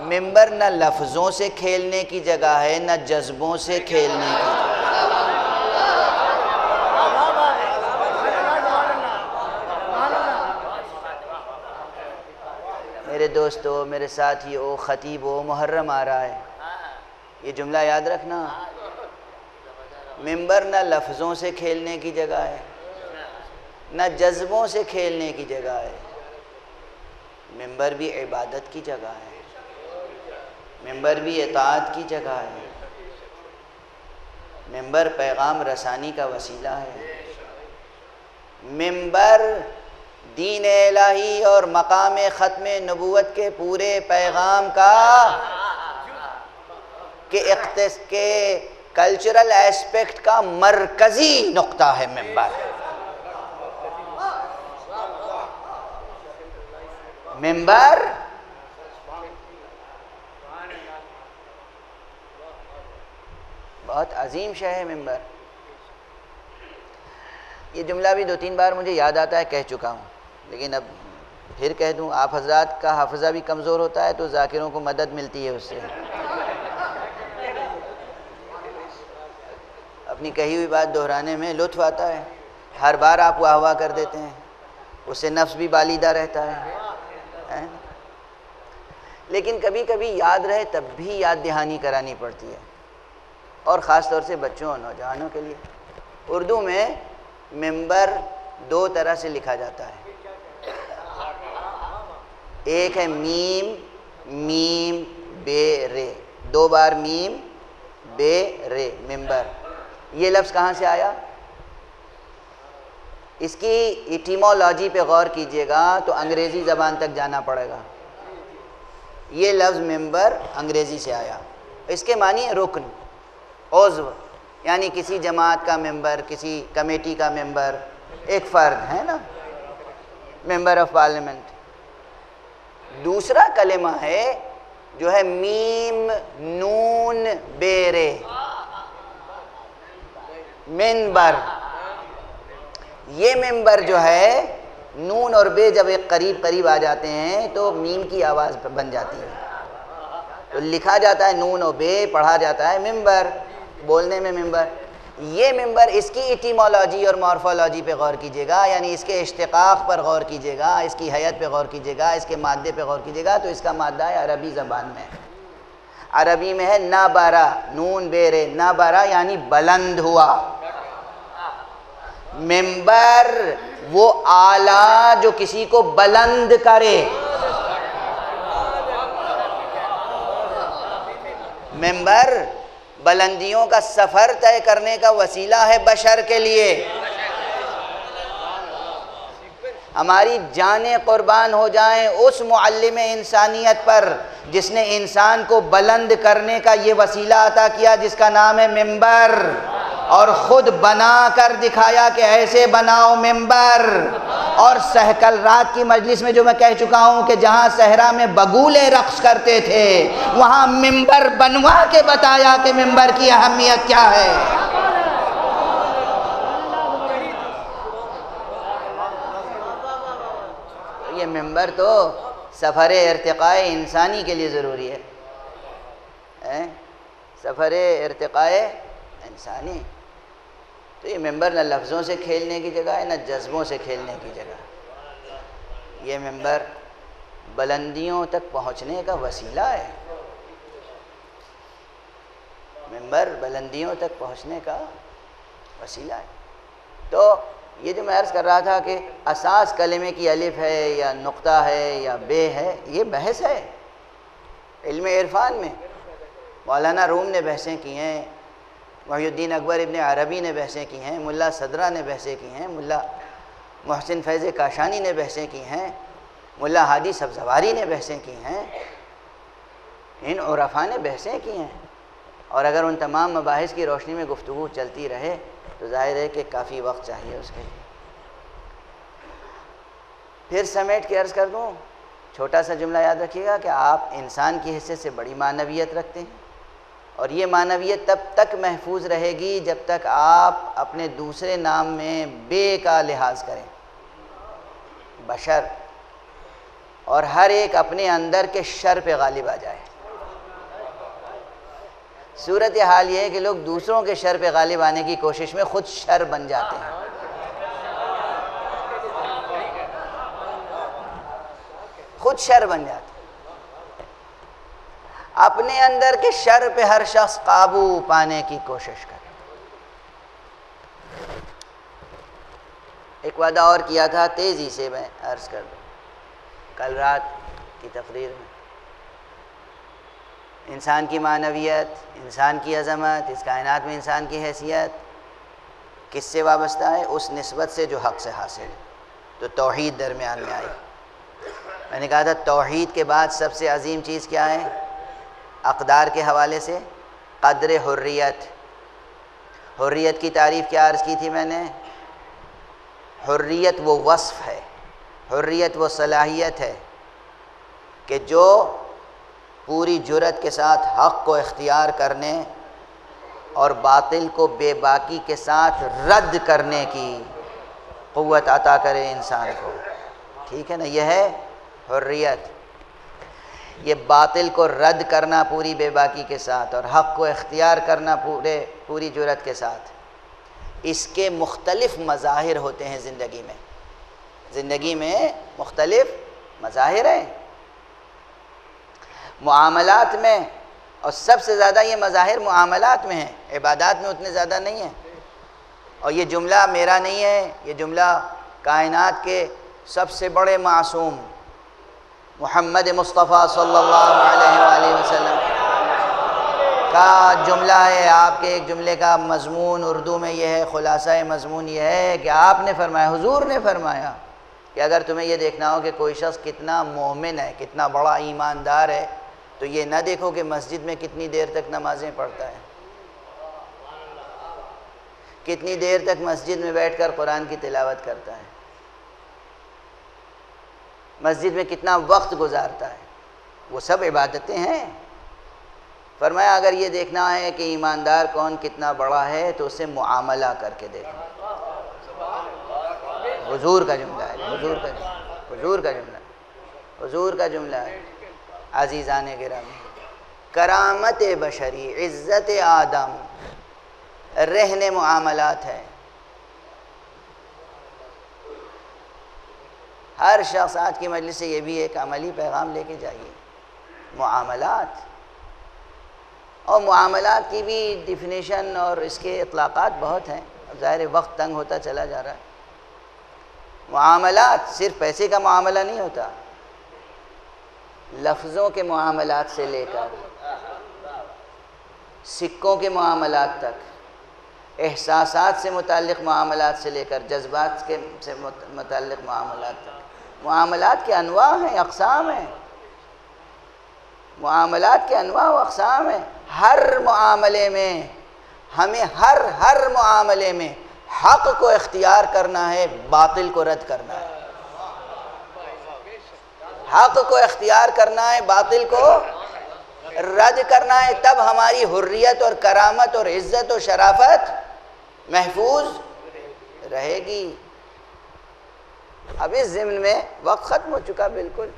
ممبر نہ لفظوں سے کھیلنے کی جگہ ہے نہ جذبوں سے کھیلنے کی جگہ. میرے دوستو، میرے ساتھیو، خطیبو، محرم آ رہا ہے، یہ جملہ یاد رکھنا. ممبر نہ لفظوں سے کھیلنے کی جگہ ہے نہ جذبوں سے کھیلنے کی جگہ ہے. ممبر بھی عبادت کی جگہ ہے، ممبر بھی اطاعت کی جگہ ہے، ممبر پیغام رسانی کا وسیلہ ہے. ممبر دین الہی اور مقام ختم نبوت کے پورے پیغام کا کہ کلچرل ایسپیکٹ کا مرکزی نقطہ ہے ممبر. ممبر بہت عظیم شے ہے ممبر. یہ جملہ بھی 2-3 بار مجھے یاد آتا ہے، کہہ چکا ہوں، لیکن اب پھر کہہ دوں. آپ حضرات کا حافظہ بھی کمزور ہوتا ہے تو ذاکروں کو مدد ملتی ہے اس سے. اپنی کہی ہوئی بات دہرانے میں لطف آتا ہے. ہر بار آپ واہ واہ کر دیتے ہیں، اس سے نفس بھی بالیدہ رہتا ہے. لیکن کبھی کبھی یاد رہے تب بھی یاد دہانی کرانی پڑتی ہے، اور خاص طور سے بچوں اور نوجوانوں کے لیے. اردو میں ممبر 2 طرح سے لکھا جاتا ہے. ایک ہے میم، میم بے رے، 2 بار میم بے رے، ممبر. یہ لفظ کہاں سے آیا؟ اس کی ایٹیمولوجی پہ غور کیجئے گا تو انگریزی زبان تک جانا پڑے گا. یہ لفظ ممبر انگریزی سے آیا. اس کے معنی رکن، عضو، یعنی کسی جماعت کا ممبر، کسی کمیٹی کا ممبر، ایک فرد ہے نا، ممبر آف پارلیمنٹ. دوسرا کلمہ ہے جو ہے میم نون بے رے، منبر. یہ ممبر جو ہے، نون اور بے جب ایک قریب آ جاتے ہیں تو میم کی آواز بن جاتی ہے، تو لکھا جاتا ہے نون اور بے، پڑھا جاتا ہے ممبر، بولنے میں ممبر. یہ ممبر، اس کی ایٹیمولوجی اور مورفولوجی پہ غور کیجیے گا، یعنی اس کے اشتقاق پر غور کیجیے گا، اس کی حیت پہ غور کیجیے گا، اس کے مادے پہ غور کیجیے گا. تو اس کا مادہ ہے عربی زبان میں، عربی میں ہے نابارا، نون بے رے، نابارا یعنی بلند ہوا. ممبر وہ آلہ جو کسی کو بلند کرے. ممبر بلندیوں کا سفر طے کرنے کا وسیلہ ہے بشر کے لیے. ہماری جانیں قربان ہو جائیں اس معلم انسانیت پر جس نے انسان کو بلند کرنے کا یہ وسیلہ عطا کیا جس کا نام ہے ممبر، اور خود بنا کر دکھایا کہ ایسے بناؤ ممبر. اور کل رات کی مجلس میں جو میں کہہ چکا ہوں کہ جہاں صحرا میں بگولے رقص کرتے تھے وہاں ممبر بنوا کے بتایا کہ ممبر کی اہمیت کیا ہے. یہ ممبر تو سفر ارتقاء انسانی کے لیے ضروری ہے، سفر ارتقاء انسانی. تو یہ ممبر نہ لفظوں سے کھیلنے کی جگہ ہے نہ جذبوں سے کھیلنے کی جگہ. یہ ممبر بلندیوں تک پہنچنے کا وسیلہ ہے. ممبر بلندیوں تک پہنچنے کا وسیلہ ہے. تو یہ جو میں عرض کر رہا تھا کہ اساس کلمے کی الف ہے یا نقطہ ہے یا بے ہے، یہ بحث ہے علم عرفان میں. مولانا روم نے بحثیں کی ہیں، محی الدین اکبر ابن عربی نے بحثیں کی ہیں، ملا صدرہ نے بحثیں کی ہیں، ملا محسن فیض کاشانی نے بحثیں کی ہیں، ملا ہادی سبزواری نے بحثیں کی ہیں، ان عرفاء نے بحثیں کی ہیں، اور اگر ان تمام مباحث کی روشنی میں گفتگو چلتی رہے تو ظاہر ہے کہ کافی وقت چاہیے اس کے لیے۔ پھر سمیٹ کے عرض کر دوں، چھوٹا سا جملہ یاد رکھیے گا کہ آپ انسان کی حیثیت سے بڑی معنویت رکھتے ہیں، اور یہ معنویت تب تک محفوظ رہے گی جب تک آپ اپنے دوسرے نام میں بے کا لحاظ کریں۔ بشر، اور ہر ایک اپنے اندر کے شر پہ غالب آ جائے۔ صورتحال یہ ہے کہ لوگ دوسروں کے شر پہ غالب آنے کی کوشش میں خود شر بن جاتے ہیں۔ خود شر بن جاتے ہیں۔ اپنے اندر کے شر پہ ہر شخص قابو پانے کی کوشش کرے۔ ایک وعدہ اور کیا تھا، تیزی سے میں عرض کر دوں، کل رات کی تقریر میں، انسان کی معنویت، انسان کی عظمت، اس کائنات میں انسان کی حیثیت کس سے وابستہ ہے؟ اس نسبت سے جو حق سے حاصل ہے۔ تو توحید درمیان میں آئی۔ میں نے کہا تھا توحید کے بعد سب سے عظیم چیز کیا ہے؟ اقدار کے حوالے سے قدر حریت۔ حریت کی تعریف کیا عرض کی تھی میں نے؟ حریت وہ وصف ہے، حریت وہ صلاحیت ہے کہ جو پوری جرأت کے ساتھ حق کو اختیار کرنے اور باطل کو بے باکی کے ساتھ رد کرنے کی قوت عطا کرے انسان کو۔ ٹھیک ہے نا؟ یہ ہے حریت، یہ باطل کو رد کرنا پوری بے باکی کے ساتھ اور حق کو اختیار کرنا پوری جرأت کے ساتھ۔ اس کے مختلف مظاہر ہوتے ہیں زندگی میں۔ زندگی میں مختلف مظاہر ہیں، معاملات میں، اور سب سے زیادہ یہ مظاہر معاملات میں ہیں، عبادات میں اتنے زیادہ نہیں ہیں۔ اور یہ جملہ میرا نہیں ہے، یہ جملہ کائنات کے سب سے بڑے معصوم محمد مصطفیٰ صلی اللہ علیہ وآلہ وسلم کا جملہ ہے۔ آپ کے ایک جملے کا مضمون اردو میں یہ ہے، خلاصہ مضمون یہ ہے کہ آپ نے فرمایا، حضور نے فرمایا کہ اگر تمہیں یہ دیکھنا ہو کہ کوئی شخص کتنا مومن ہے، کتنا بڑا ایماندار ہے، تو یہ نہ دیکھو کہ مسجد میں کتنی دیر تک نمازیں پڑھتا ہے، کتنی دیر تک مسجد میں بیٹھ کر قرآن کی تلاوت کرتا ہے، مسجد میں کتنا وقت گزارتا ہے، وہ سب عبادتیں ہیں۔ فرمایا اگر یہ دیکھنا ہے کہ ایماندار کون کتنا بڑا ہے تو اسے معاملہ کر کے دیکھنا۔ حضور کا جملہ ہے، حضور کا جملہ، حضور کا جملہ، حضور کا جملہ ہے۔ عزیزان گرامی، کرامت بشری، عزت آدم رہن معاملات ہے۔ ہر شخص آج کی مجلس سے یہ بھی ایک عملی پیغام لے کے جائیے، معاملات۔ اور معاملات کی بھی ڈیفینیشن اور اس کے اطلاقات بہت ہیں، ظاہر وقت تنگ ہوتا چلا جا رہا ہے۔ معاملات صرف پیسے کا معاملہ نہیں ہوتا، لفظوں کے معاملات سے لے کر سکوں کے معاملات تک، احساسات سے متعلق معاملات سے لے کر جذبات سے متعلق معاملات تک، معاملات کے انواع ہیں، اقسام ہیں، معاملات کے انواع و اقسام ہیں۔ ہر معاملے میں ہمیں ہر معاملے میں حق کو اختیار کرنا ہے، باطل کو رد کرنا ہے۔ حق کو اختیار کرنا ہے، باطل کو رد کرنا ہے، تب ہماری حریت اور کرامت اور عزت و شرافت محفوظ رہے گی۔ اب اس ضمن میں وقت ختم ہو چکا بالکل،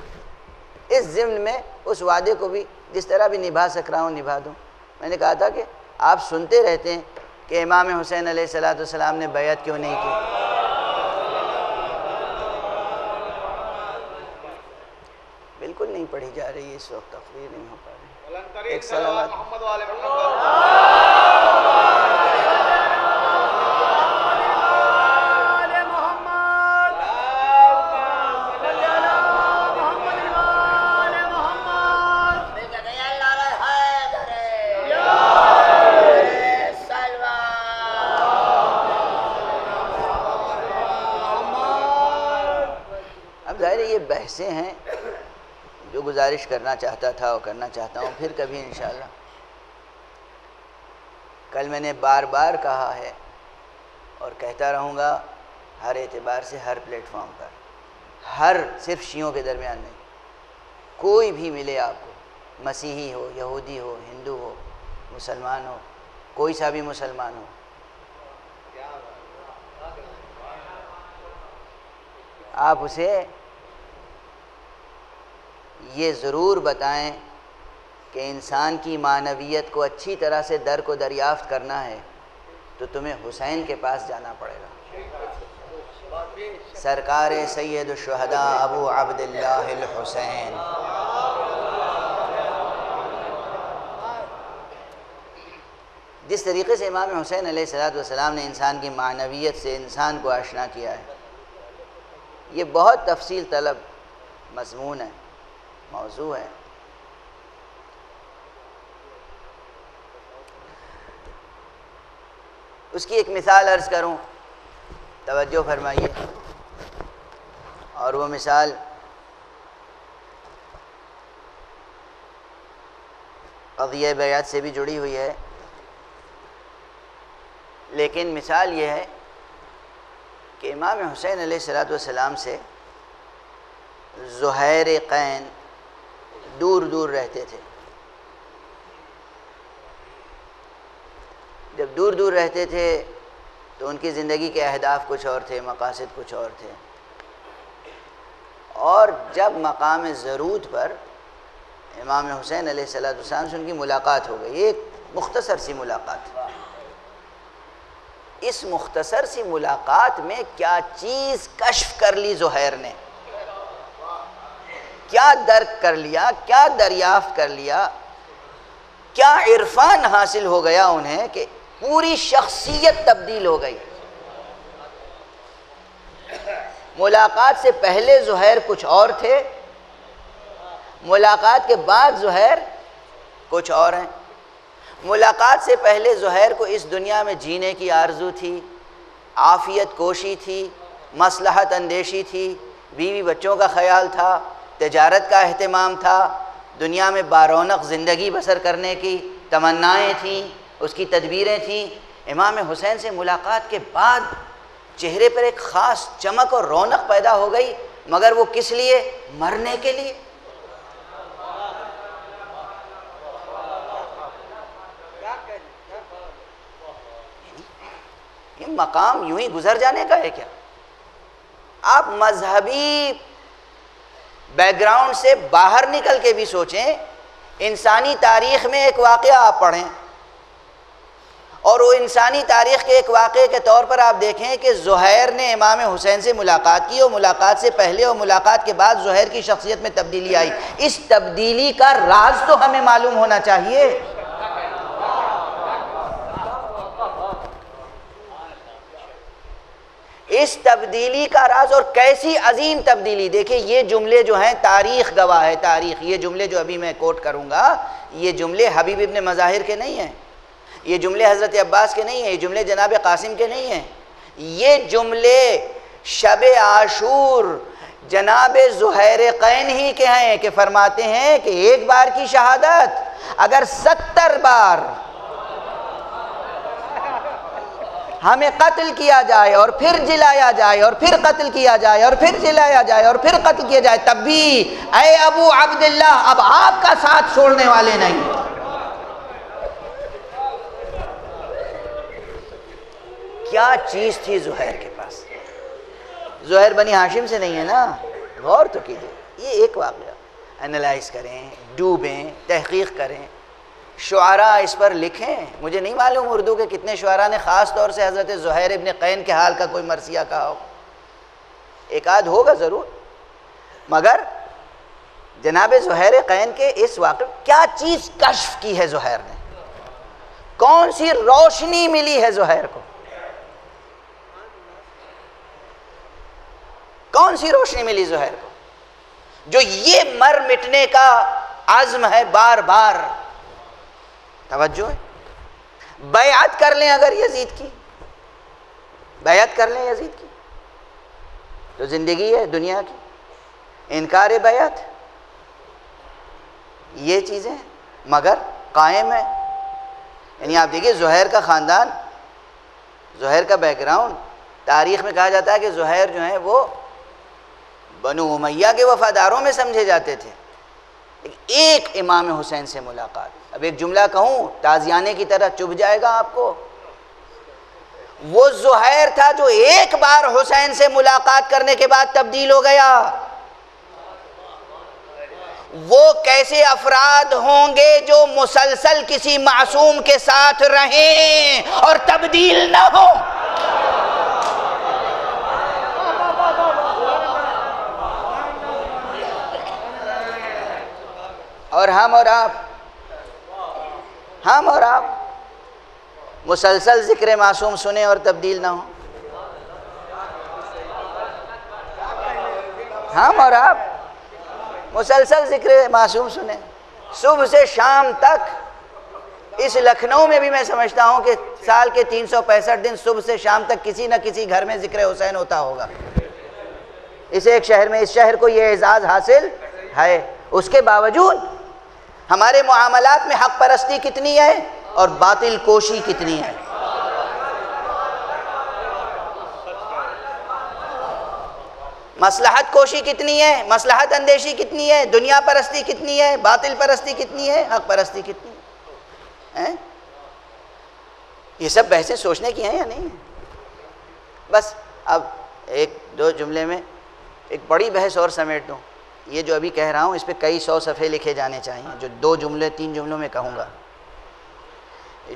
اس ضمن میں اس وعدے کو بھی جس طرح بھی نبھا سک رہا ہوں نبھا دوں۔ میں نے کہا تھا کہ آپ سنتے رہتے ہیں کہ امام حسین علیہ السلام نے بیعت کیوں نہیں کی۔ بالکل نہیں پڑھی جا رہی، اس وقت تقریر نہیں ہو پا رہی۔ ایک صلوات محمد و آل محمد۔ اب ظاہر ہے یہ بحثیں ہیں، جو گزارش کرنا چاہتا تھا اور کرنا چاہتا ہوں پھر کبھی انشاءاللہ. کل میں نے بار بار کہا ہے اور کہتا رہوں گا ہر اعتبار سے، ہر پلیٹ فارم پر، ہر صرف شیعوں کے درمیان نہیں، کوئی بھی ملے آپ کو، مسیحی ہو، یہودی ہو، ہندو ہو، مسلمان ہو، کوئی سا بھی مسلمان ہو، آپ اسے یہ ضرور بتائیں کہ انسان کی معنویت کو اچھی طرح سے درک و دریافت کرنا ہے تو تمہیں حسین کے پاس جانا پڑے گا. سرکار سید الشہداء ابو عبداللہ الحسین. جس طریقے سے امام حسین علیہ السلام نے انسان کی معنویت سے انسان کو آشنا کیا ہے، یہ بہت تفصیل طلب مضمون ہے، موضوع ہے. اس کی ایک مثال عرض کروں، توجہ فرمائیے، اور وہ مثال قضیہ بیعت سے بھی جڑی ہوئی ہے، لیکن مثال یہ ہے کہ امام حسین علیہ السلام سے زہیر قین دور دور رہتے تھے. جب دور دور رہتے تھے تو ان کی زندگی کے اہداف کچھ اور تھے، مقاصد کچھ اور تھے، اور جب مقام ضرورت پر امام حسین علیہ السلام سے ان کی ملاقات ہو گئی، ایک مختصر سی ملاقات. اس مختصر سی ملاقات میں کیا چیز کشف کر لی زہیر نے، کیا درک کر لیا، کیا دریافت کر لیا، کیا عرفان حاصل ہو گیا انہیں کہ پوری شخصیت تبدیل ہو گئی. ملاقات سے پہلے زہیر کچھ اور تھے، ملاقات کے بعد زہیر کچھ اور ہیں. ملاقات سے پہلے زہیر کو اس دنیا میں جینے کی آرزو تھی، عافیت کوشی تھی، مصلحت اندیشی تھی، بیوی بچوں کا خیال تھا، تجارت کا اہتمام تھا، دنیا میں بارونق زندگی بسر کرنے کی تمنائیں تھیں، اس کی تدبیریں تھیں. امام حسین سے ملاقات کے بعد چہرے پر ایک خاص چمک اور رونق پیدا ہو گئی، مگر وہ کس لیے؟ مرنے کے لیے. یہ مقام یوں ہی گزر جانے کا ہے کیا؟ آپ مذہبی بیک گراؤنڈ سے باہر نکل کے بھی سوچیں، انسانی تاریخ میں ایک واقعہ آپ پڑھیں اور وہ انسانی تاریخ کے ایک واقعے کے طور پر آپ دیکھیں کہ زہیر نے امام حسین سے ملاقات کی، اور ملاقات سے پہلے اور ملاقات کے بعد زہیر کی شخصیت میں تبدیلی آئی. اس تبدیلی کا راز تو ہمیں معلوم ہونا چاہیے. اس تبدیلی کا راز، اور کیسی عظیم تبدیلی. دیکھیں یہ جملے جو ہیں تاریخ گواہ ہے، تاریخ. یہ جملے جو ابھی میں کوٹ کروں گا یہ جملے حبیب ابن مظاہر کے نہیں ہیں، یہ جملے حضرت عباس کے نہیں ہیں، یہ جملے جناب قاسم کے نہیں ہیں. یہ جملے شب عاشور جناب زہیر قین ہی کے ہیں کہ فرماتے ہیں کہ ایک بار کی شہادت اگر 70 بار ہمیں قتل کیا جائے اور پھر جلایا جائے اور پھر قتل کیا جائے اور پھر جلایا جائے اور پھر قتل کیا جائے، تب بھی اے ابو عبداللہ اب آپ کا ساتھ چھوڑنے والے نہیں. کیا چیز تھی زہیر کے پاس؟ زہیر بنی ہاشم سے نہیں ہے نا. غور تو کیجئے، یہ ایک واقعہ انالائز کریں، ڈوبیں، تحقیق کریں، شعراء اس پر لکھیں. مجھے نہیں معلوم اردو کے کتنے شعراء نے خاص طور سے حضرت زہیر ابن قین کے حال کا کوئی مرثیہ کہا ہو. ایک آدھ ہوگا ضرور، مگر جناب زہیر قین کے اس واقعے کیا چیز کشف کی ہے زہیر نے؟ کون سی روشنی ملی ہے زہیر کو؟ کون سی روشنی ملی زہیر کو جو یہ مر مٹنے کا عزم ہے بار بار؟ توجہ ہے. بیعت کر لیں اگر یزید کی، بیعت کر لیں یزید کی تو زندگی ہے دنیا کی، انکار بیعت، یہ چیزیں مگر قائم ہے. یعنی آپ دیکھیے زہیر کا خاندان، زہیر کا بیک گراؤنڈ، تاریخ میں کہا جاتا ہے کہ زہیر جو ہیں وہ بنو امیہ کے وفاداروں میں سمجھے جاتے تھے. ایک امام حسین سے ملاقات، اب ایک جملہ کہوں تازیانے کی طرح چبھ جائے گا آپ کو، وہ زہیر تھا جو ایک بار حسین سے ملاقات کرنے کے بعد تبدیل ہو گیا. وہ کیسے افراد ہوں گے جو مسلسل کسی معصوم کے ساتھ رہیں اور تبدیل نہ ہو. اور ہم اور آپ مسلسل ذکر معصوم سنیں اور تبدیل نہ ہوں. ہم اور آپ مسلسل ذکر معصوم سنیں صبح سے شام تک. اس لکھنؤ میں بھی میں سمجھتا ہوں کہ سال کے 365 دن صبح سے شام تک کسی نہ کسی گھر میں ذکر حسین ہوتا ہوگا. اس ایک شہر میں، اس شہر کو یہ اعزاز حاصل ہے. اس کے باوجود ہمارے معاملات میں حق پرستی کتنی ہے اور باطل کوشی کتنی ہے. مصلحت کوشی کتنی ہے، مصلحت اندیشی کتنی ہے، دنیا پرستی کتنی ہے، باطل پرستی کتنی ہے، حق پرستی کتنی ہے. یہ سب بحثیں سوچنے کی ہیں یا نہیں ہیں؟ بس اب ایک دو جملے میں ایک بڑی بحث اور سمیٹ دوں. یہ جو ابھی کہہ رہا ہوں اس پہ کئی 100 صفحے لکھے جانے چاہیے، جو 2 جملے 3 جملوں میں کہوں گا.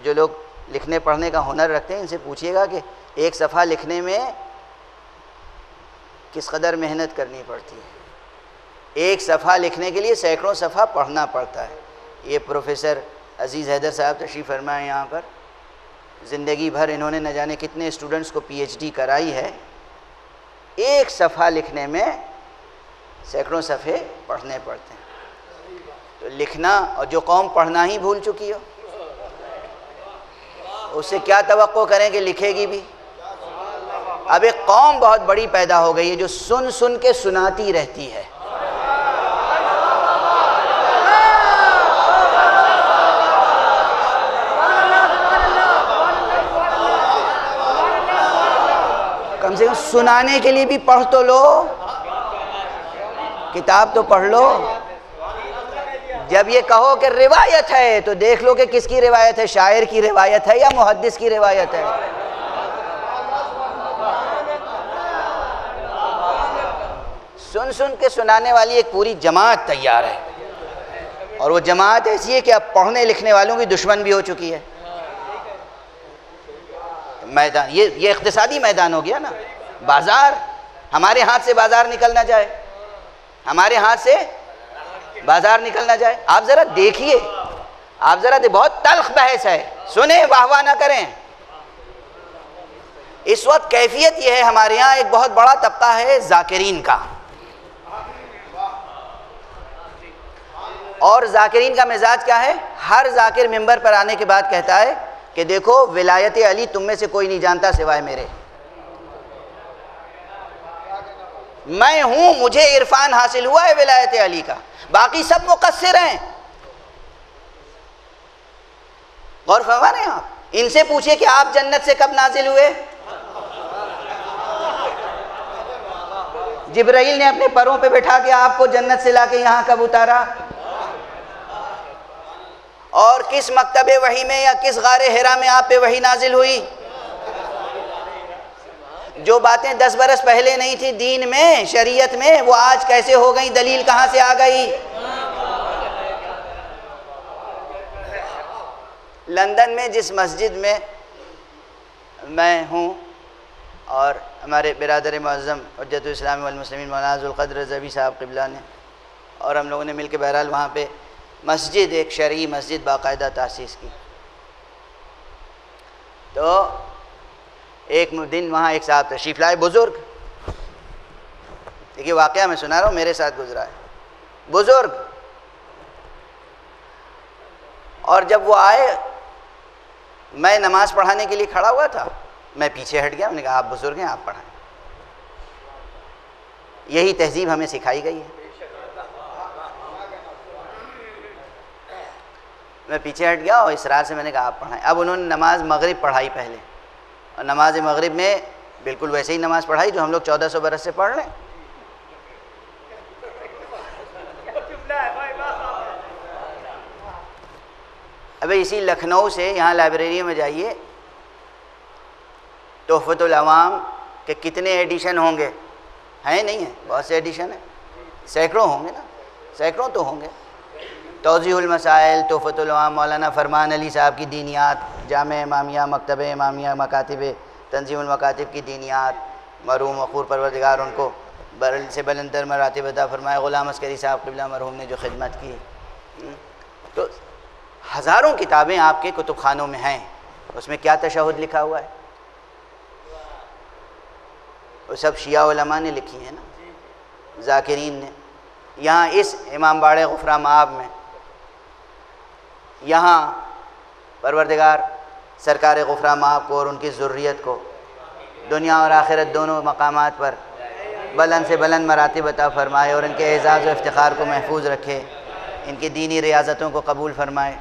جو لوگ لکھنے پڑھنے کا ہنر رکھتے ہیں ان سے پوچھیے گا کہ ایک صفحہ لکھنے میں کس قدر محنت کرنی پڑتی ہے. ایک صفحہ لکھنے کے لیے سینکڑوں صفحہ پڑھنا پڑتا ہے. یہ پروفیسر عزیز حیدر صاحب تشریف فرمائے یہاں پر، زندگی بھر انہوں نے نہ جانے کتنے اسٹوڈنٹس کو PhD کرائی ہے. ایک صفحہ لکھنے میں سینکڑوں صفحے پڑھنے پڑتے ہیں. تو لکھنا، اور جو قوم پڑھنا ہی بھول چکی ہو اس سے کیا توقع کریں کہ لکھے گی بھی. اب ایک قوم بہت بڑی پیدا ہو گئی ہے جو سن سن کے سناتی رہتی ہے. کم سے کم سنانے کے لیے بھی پڑھ تو لو، کتاب تو پڑھ لو. جب یہ کہو کہ روایت ہے تو دیکھ لو کہ کس کی روایت ہے، شاعر کی روایت ہے یا محدث کی روایت ہے. سن سن کے سنانے والی ایک پوری جماعت تیار ہے، اور وہ جماعت ایسی ہے کہ اب پڑھنے لکھنے والوں کی دشمن بھی ہو چکی ہے. میدان یہ اقتصادی میدان ہو گیا نا. بازار، ہمارے ہاتھ سے بازار نکل نہ جائے، ہمارے ہاتھ سے بازار نکل نہ جائے. آپ ذرا دیکھیے، آپ ذرا بہت تلخ بحث ہے، سنیں واہ واہ نہ کریں. اس وقت کیفیت یہ ہے ہمارے یہاں ایک بہت بڑا طبقہ ہے ذاکرین کا، اور ذاکرین کا مزاج کیا ہے؟ ہر ذاکر ممبر پر آنے کے بعد کہتا ہے کہ دیکھو ولایت علی تم میں سے کوئی نہیں جانتا سوائے میرے. میں ہوں، مجھے عرفان حاصل ہوا ہے ولایت علی کا، باقی سب مقصر ہیں. غور فرما رہے ہیں آپ؟ ان سے پوچھئے کہ آپ جنت سے کب نازل ہوئے؟ جبرائیل نے اپنے پروں پہ بٹھا کے آپ کو جنت سے لا کے یہاں کب اتارا؟ اور کس مکتب وحی میں یا کس غار حرا میں آپ پہ وحی نازل ہوئی؟ جو باتیں 10 برس پہلے نہیں تھی دین میں، شریعت میں، وہ آج کیسے ہو گئی؟ دلیل کہاں سے آ گئی؟ لندن میں جس مسجد میں میں ہوں، اور ہمارے برادر معظم حجت الاسلام والمسلمین مولانا ذوالقدر رضوی صاحب قبلہ نے اور ہم لوگوں نے مل کے بہرحال وہاں پہ مسجد، ایک شرعی مسجد باقاعدہ تاسیس کی. تو ایک دن وہاں ایک صاحب تشریف لائے، بزرگ، دیکھیے واقعہ میں سنا رہا ہوں، میرے ساتھ گزرا ہے، بزرگ. اور جب وہ آئے، میں نماز پڑھانے کے لیے کھڑا ہوا تھا، میں پیچھے ہٹ گیا، میں نے کہا آپ بزرگ ہیں، آپ پڑھائیں. یہی تہذیب ہمیں سکھائی گئی ہے۔ میں پیچھے ہٹ گیا اور اسرار سے میں نے کہا آپ پڑھائیں۔ اب انہوں نے نماز مغرب پڑھائی پہلے، اور نماز مغرب میں بالکل ویسے ہی نماز پڑھائی جو ہم لوگ 1400 برس سے پڑھ رہے ہیں۔ ابھی اسی لکھنؤ سے یہاں لائبریری میں جائیے، تحفۃ العوام کے کتنے ایڈیشن ہوں گے؟ ہیں نہیں ہیں؟ بہت سے ایڈیشن ہیں، سینکڑوں ہوں گے نا، سینکڑوں تو ہوں گے۔ توضیح المسائل، تحفۃ العوام مولانا فرمان علی صاحب کی دینیات، جامع امامیہ، مکتبہ امامیہ، مکاتب تنظیم المکاتب کی دینیات، مرحوم وقور پروردگار ان کو بلند سے بلندتر مراتب عطا فرمائے، غلام عسکری صاحب قبلہ مرحوم نے جو خدمت کی، تو ہزاروں کتابیں آپ کے کتب خانوں میں ہیں۔ اس میں کیا تشہد لکھا ہوا ہے؟ وہ سب شیعہ علماء نے لکھی ہیں نا، ذاکرین نے۔ یہاں اس امام باڑے غفرہ مآب میں، یہاں پروردگار سرکار غفرہ مآب کو اور ان کی ذریت کو دنیا اور آخرت دونوں مقامات پر بلند سے بلند مراتب عطا فرمائے، اور ان کے اعزاز و افتخار کو محفوظ رکھے، ان کی دینی ریاضتوں کو قبول فرمائے۔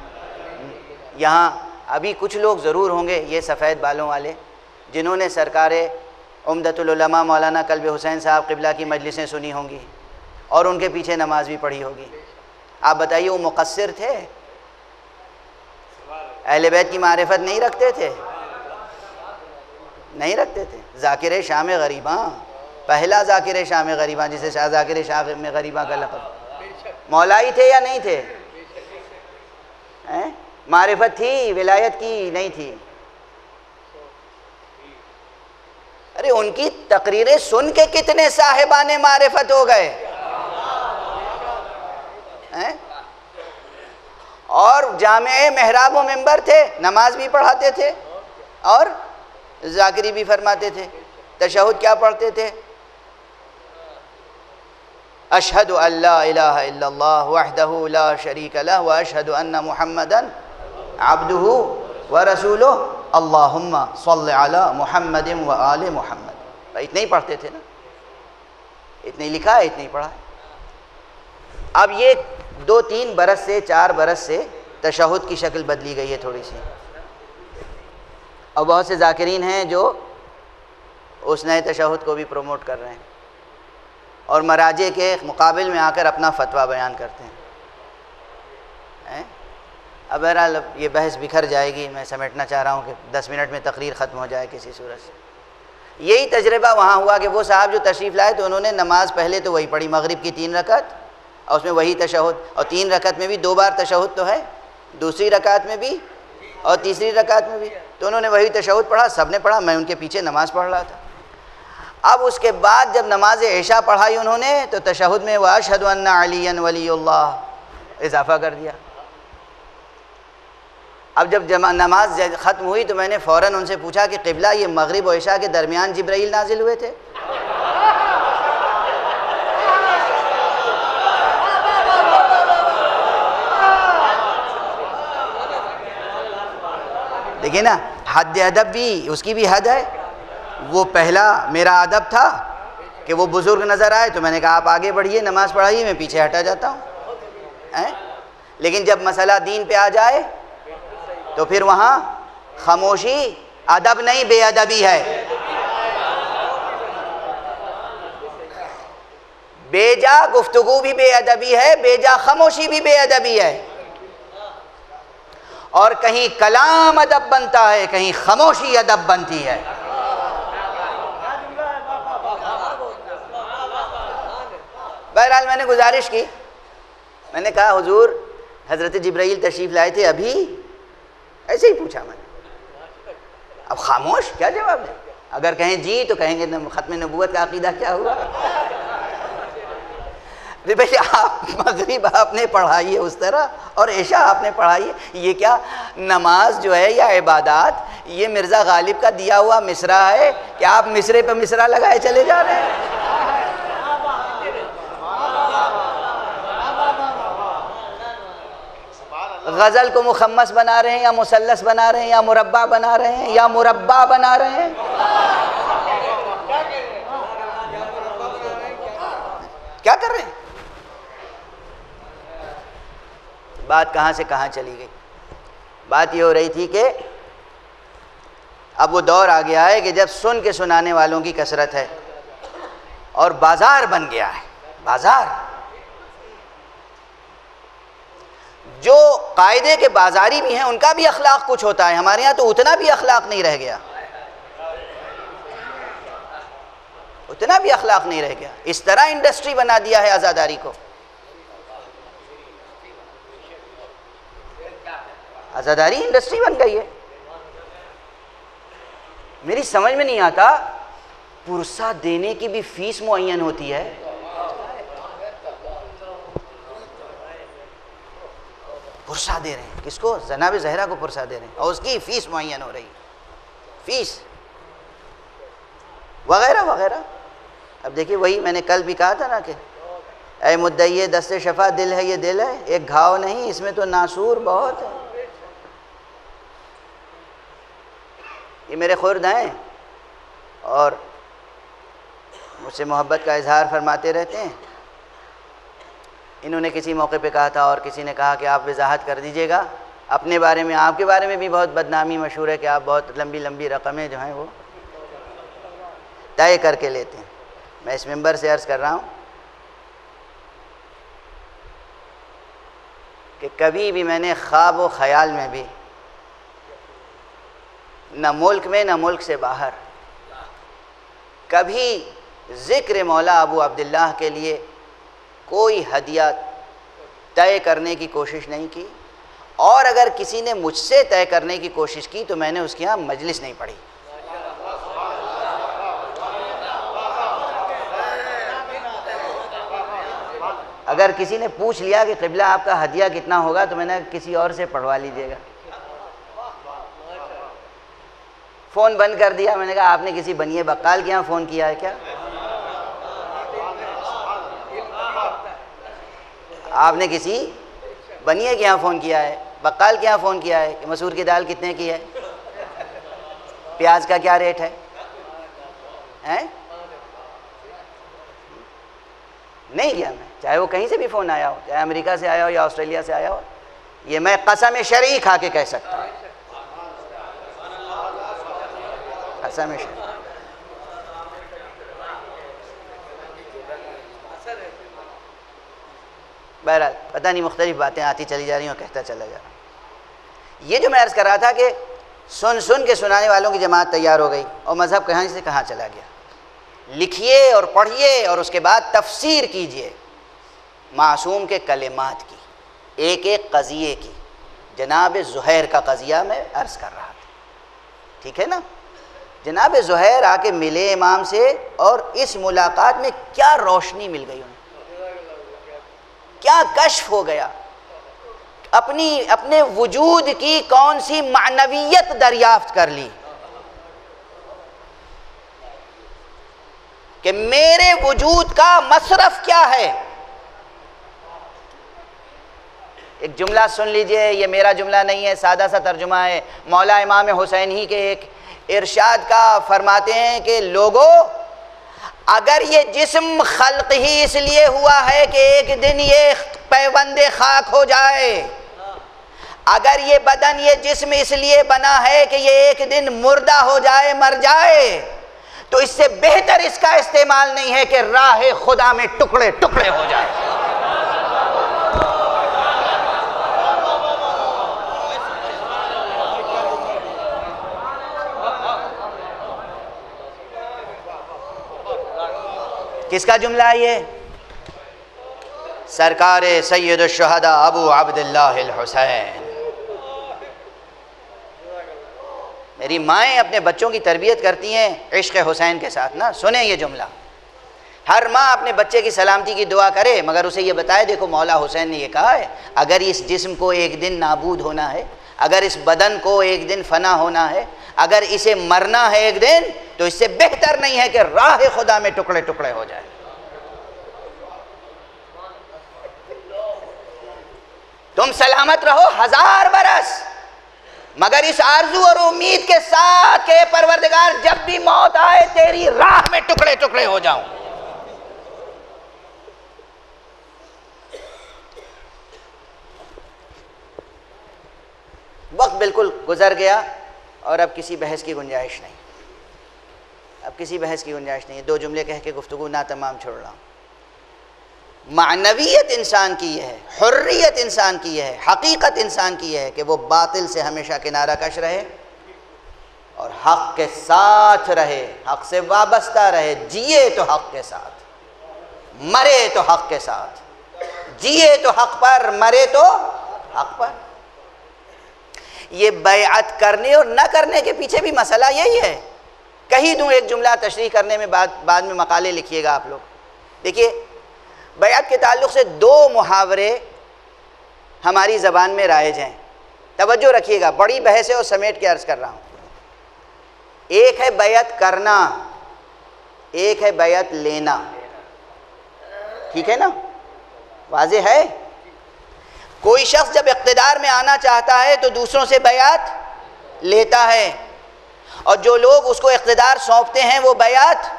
یہاں ابھی کچھ لوگ ضرور ہوں گے یہ سفید بالوں والے جنہوں نے سرکار عمدۃ العلماء مولانا قلب حسین صاحب قبلہ کی مجلسیں سنی ہوں گی اور ان کے پیچھے نماز بھی پڑھی ہوگی۔ آپ بتائیے وہ مقصر تھے؟ اہل بیت کی معرفت نہیں رکھتے تھے؟ نہیں رکھتے تھے۔ ذاکر شام غریباں، پہلا ذاکر شام غریباں جسے شاہ ذاکر شام غریباں کا لقب، مولائی تھے یا نہیں تھے؟ معرفت تھی، ولایت کی نہیں تھی؟ ارے ان کی تقریریں سن کے کتنے صاحبان معرفت ہو گئے، اور جامع محراب و منبر تھے، نماز بھی پڑھاتے تھے اور ذاکری بھی فرماتے تھے۔ تشہد کیا پڑھتے تھے؟ اشہد ان لا الہ الا اللہ وحدہ لا شریک لہ واشہد ان محمدا عبدہ ورسولہ اللہم صل علی محمد وآل محمد۔ اتنے ہی پڑھتے تھے نا، اتنے ہی لکھا ہے، اتنے ہی پڑھا ہے۔ اب یہ 2-3 برس سے 4 برس سے تشہد کی شکل بدلی گئی ہے تھوڑی سی، اور بہت سے ذاکرین ہیں جو اس نئے تشہد کو بھی پروموٹ کر رہے ہیں اور مراجع کے مقابل میں آ کر اپنا فتویٰ بیان کرتے ہیں۔ اب بہرحال یہ بحث بکھر جائے گی، میں سمیٹنا چاہ رہا ہوں کہ 10 منٹ میں تقریر ختم ہو جائے کسی صورت سے۔ یہی تجربہ وہاں ہوا کہ وہ صاحب جو تشریف لائے تو انہوں نے نماز پہلے تو وہی پڑھی، مغرب کی 3 رکعت، اور اس میں وہی تشہد، اور 3 رکعت میں بھی 2 بار تشہد تو ہے، دوسری رکعت میں بھی اور تیسری رکعت میں بھی، تو انہوں نے وہی تشہد پڑھا، سب نے پڑھا، میں ان کے پیچھے نماز پڑھ رہا تھا۔ اب اس کے بعد جب نماز عشاء پڑھائی انہوں نے تو تشہد میں وَأَشْهَدُ أَنَّ عَلِيًّا وَلِيُّ اللَّهِ اضافہ کر دیا۔ اب جب نماز ختم ہوئی تو میں نے فوراً ان سے پوچھا کہ قبلہ یہ مغرب و عشاء کے درمیان جبرائیل نازل ہوئے تھے؟ دیکھیں نا، حد ادب بھی اس کی بھی حد ہے۔ وہ پہلا میرا ادب تھا کہ وہ بزرگ نظر آئے تو میں نے کہا آپ آگے بڑھیے، نماز پڑھائیے، میں پیچھے ہٹا جاتا ہوں۔ لیکن جب مسئلہ دین پہ آ جائے تو پھر وہاں خاموشی ادب نہیں، بے ادبی ہے۔ بے جا گفتگو بھی بے ادبی ہے، بے جا خاموشی بھی بے ادبی ہے، اور کہیں کلام ادب بنتا ہے، کہیں خاموشی ادب بنتی ہے۔ بہرحال میں نے گزارش کی، میں نے کہا حضور حضرت جبرائیل تشریف لائے تھے ابھی؟ ایسے ہی پوچھا میں نے۔ اب خاموش، کیا جواب دیں؟ اگر کہیں جی تو کہیں گے ختم نبوت کا عقیدہ کیا ہوا؟ بھئی آپ مغرب آپ نے پڑھائی ہے اس طرح اور عشاء آپ نے پڑھائی ہے، یہ کیا نماز جو ہے یا عبادات یہ مرزا غالب کا دیا ہوا مصرع ہے کہ آپ مصرے پہ مصرع لگائے چلے جا رہے ہیں؟ غزل کو مخمس بنا رہے ہیں یا مثلث بنا رہے ہیں یا مربع بنا رہے ہیں یا مربع بنا رہے ہیں؟ بات کہاں سے کہاں چلی گئی. بات یہ ہو رہی تھی کہ اب وہ دور آ گیا ہے کہ جب سن کے سنانے والوں کی کثرت ہے اور بازار بن گیا ہے. بازار جو قاعدے کے بازاری بھی ہیں ان کا بھی اخلاق کچھ ہوتا ہے. ہمارے ہاں تو اتنا بھی اخلاق نہیں رہ گیا, اتنا بھی اخلاق نہیں رہ گیا. اس طرح انڈسٹری بنا دیا ہے عزاداری کو. عزاداری انڈسٹری بن گئی ہے. میری سمجھ میں نہیں آتا, پرسہ دینے کی بھی فیس معین ہوتی ہے. پرسہ دے رہے ہیں کس کو؟ جناب زہرا کو پرسہ دے رہے ہیں اور اس کی فیس معین ہو رہی ہے, فیس وغیرہ وغیرہ. اب دیکھیے وہی میں نے کل بھی کہا تھا نا کہ اے مدعی دست شفا دل ہے یہ دل ہے, ایک گھاؤ نہیں اس میں تو ناسور بہت ہے. یہ میرے خرد ہیں اور مجھ سے محبت کا اظہار فرماتے رہتے ہیں. انہوں نے کسی موقع پہ کہا تھا اور کسی نے کہا کہ آپ وضاحت کر دیجئے گا اپنے بارے میں. آپ کے بارے میں بھی بہت بدنامی مشہور ہے کہ آپ بہت لمبی لمبی رقمیں جو ہیں وہ طے کر کے لیتے ہیں. میں اس ممبر سے عرض کر رہا ہوں کہ کبھی بھی میں نے خواب و خیال میں بھی نہ ملک میں نہ ملک سے باہر کبھی ذکر مولا ابو عبداللہ کے لیے کوئی ہدیہ طے کرنے کی کوشش نہیں کی, اور اگر کسی نے مجھ سے طے کرنے کی کوشش کی تو میں نے اس کے یہاں مجلس نہیں پڑھی. اگر کسی نے پوچھ لیا کہ قبلہ آپ کا ہدیہ کتنا ہوگا تو میں نے کسی اور سے پڑھوا لیجئے گا. فون بند کر دیا. میں نے کہا آپ نے کسی بنیے بقال کے یہاں فون کیا ہے کیا؟ آپ نے کسی بنیے کے یہاں فون کیا ہے, بقال کے یہاں فون کیا ہے کہ مسور کی دال کتنے کی ہے, پیاز کا کیا ریٹ ہے؟ نہیں کیا میں, چاہے وہ کہیں سے بھی فون آیا ہو, چاہے امریکہ سے آیا ہو یا آسٹریلیا سے آیا ہو. یہ میں قسم شرعی کھا کے کہہ سکتا ہوں, قسم شرعی. بہرحال پتہ نہیں مختلف باتیں آتی چلی جا رہی ہیں اور کہتا چلا جا رہا ہوں. یہ جو میں عرض کر رہا تھا کہ سن کے سنانے والوں کی جماعت تیار ہو گئی اور مذہب کہاں سے کہاں چلا گیا. لکھیے اور پڑھیے اور اس کے بعد تفسیر کیجئے معصوم کے کلمات کی, ایک ایک قضیے کی. جناب زہیر کا قضیہ میں عرض کر رہا تھا, ٹھیک ہے نا. جناب زہیر آ کے ملے امام سے اور اس ملاقات میں کیا روشنی مل گئی انہیں, کیا کشف ہو گیا, اپنے وجود کی کون سی معنویت دریافت کر لی کہ میرے وجود کا مصرف کیا ہے. ایک جملہ سن لیجئے, یہ میرا جملہ نہیں ہے, سادہ سا ترجمہ ہے. مولا امام حسین ہی کے ایک ارشاد کا فرماتے ہیں کہ لوگوں, اگر یہ جسم خلق ہی اس لیے ہوا ہے کہ ایک دن یہ پیوند خاک ہو جائے, اگر یہ بدن یہ جسم اس لیے بنا ہے کہ یہ ایک دن مردہ ہو جائے, مر جائے, تو اس سے بہتر اس کا استعمال نہیں ہے کہ راہ خدا میں ٹکڑے ٹکڑے ہو جائے. کس کا جملہ ہے یہ؟ سرکار سید الشہداء ابو عبداللہ الحسین. میری مائیں اپنے بچوں کی تربیت کرتی ہیں عشق حسین کے ساتھ نا. سنیں یہ جملہ, ہر ماں اپنے بچے کی سلامتی کی دعا کرے مگر اسے یہ بتائے دیکھو مولا حسین نے یہ کہا ہے اگر اس جسم کو ایک دن نابود ہونا ہے, اگر اس بدن کو ایک دن فنا ہونا ہے, اگر اسے مرنا ہے ایک دن, تو اس سے بہتر نہیں ہے کہ راہ خدا میں ٹکڑے ٹکڑے ہو جائے. تم سلامت رہو 1000 برس, مگر اس آرزو اور امید کے ساتھ کہ پروردگار جب بھی موت آئے تیری راہ میں ٹکڑے ٹکڑے ہو جاؤں. بالکل گزر گیا اور اب کسی بحث کی گنجائش نہیں، اب کسی بحث کی گنجائش نہیں. 2 جملے کہہ کے گفتگو نہ تمام چھوڑ رہا ہوں. معنویت انسان کی یہ ہے، حریت انسان کی یہ ہے، حقیقت انسان کی یہ ہے کہ وہ باطل سے ہمیشہ کنارہ کش رہے اور حق کے ساتھ رہے، حق سے وابستہ رہے. جیے تو حق کے ساتھ، مرے تو حق کے ساتھ. جیے تو حق پر، مرے تو حق پر. یہ بیعت کرنے اور نہ کرنے کے پیچھے بھی مسئلہ یہی ہے. کہی دوں ایک جملہ تشریح کرنے میں بعد میں مقالے لکھیے گا آپ لوگ. دیکھیے بیعت کے تعلق سے 2 محاورے ہماری زبان میں رائج ہیں، توجہ رکھیے گا، بڑی بحث ہے اور سمیٹ کے عرض کر رہا ہوں. ایک ہے بیعت کرنا، ایک ہے بیعت لینا. ٹھیک ہے نا؟ واضح ہے؟ کوئی شخص جب اقتدار میں آنا چاہتا ہے تو دوسروں سے بیعت لیتا ہے، اور جو لوگ اس کو اقتدار سونپتے ہیں وہ بیعت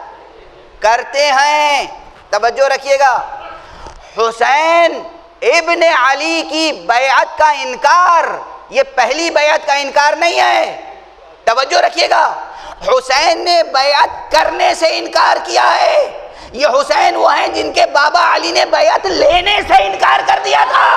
کرتے ہیں. توجہ رکھیے گا. حسین ابن علی کی بیعت کا انکار یہ پہلی بیعت کا انکار نہیں ہے. توجہ رکھیے گا. حسین نے بیعت کرنے سے انکار کیا ہے. یہ حسین وہ ہیں جن کے بابا علی نے بیعت لینے سے انکار کر دیا تھا.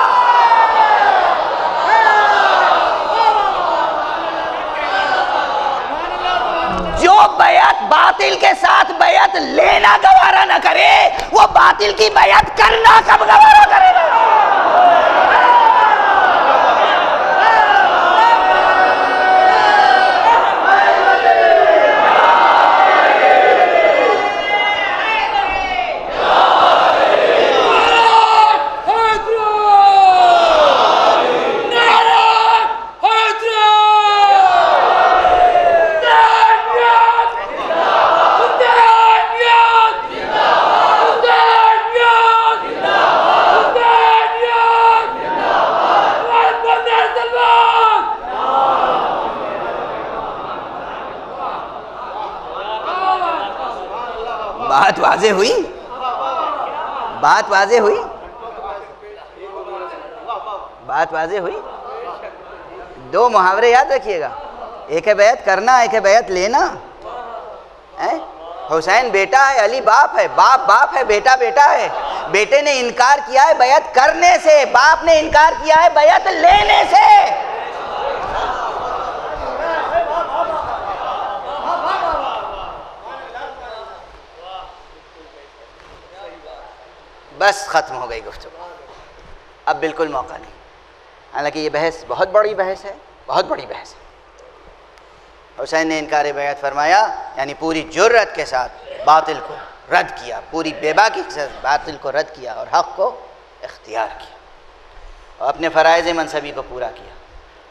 جو بیعت باطل کے ساتھ بیعت لینا گوارا نہ کرے وہ باطل کی بیعت کرنا کب گوارا کرے گا؟ بات واضح ہوئی؟ بات واضح ہوئی؟ بات واضح ہوئی؟ 2 محاورے یاد رکھیے گا، ایک ہے بیعت کرنا، ایک ہے بیعت لینا. حسین بیٹا ہے، علی باپ ہے، باپ باپ ہے، بیٹا بیٹا ہے. بیٹے نے انکار کیا ہے بیعت کرنے سے، باپ نے انکار کیا ہے بیعت لینے سے. بس ختم ہو گئی گفتگو، اب بالکل موقع نہیں. حالانکہ یہ بحث بہت بڑی بحث ہے، بہت بڑی بحث ہے. حسین نے انکار بیعت فرمایا یعنی پوری جرأت کے ساتھ باطل کو رد کیا، پوری بے باکی کے ساتھ باطل کو رد کیا اور حق کو اختیار کیا اور اپنے فرائض منصبی کو پورا کیا.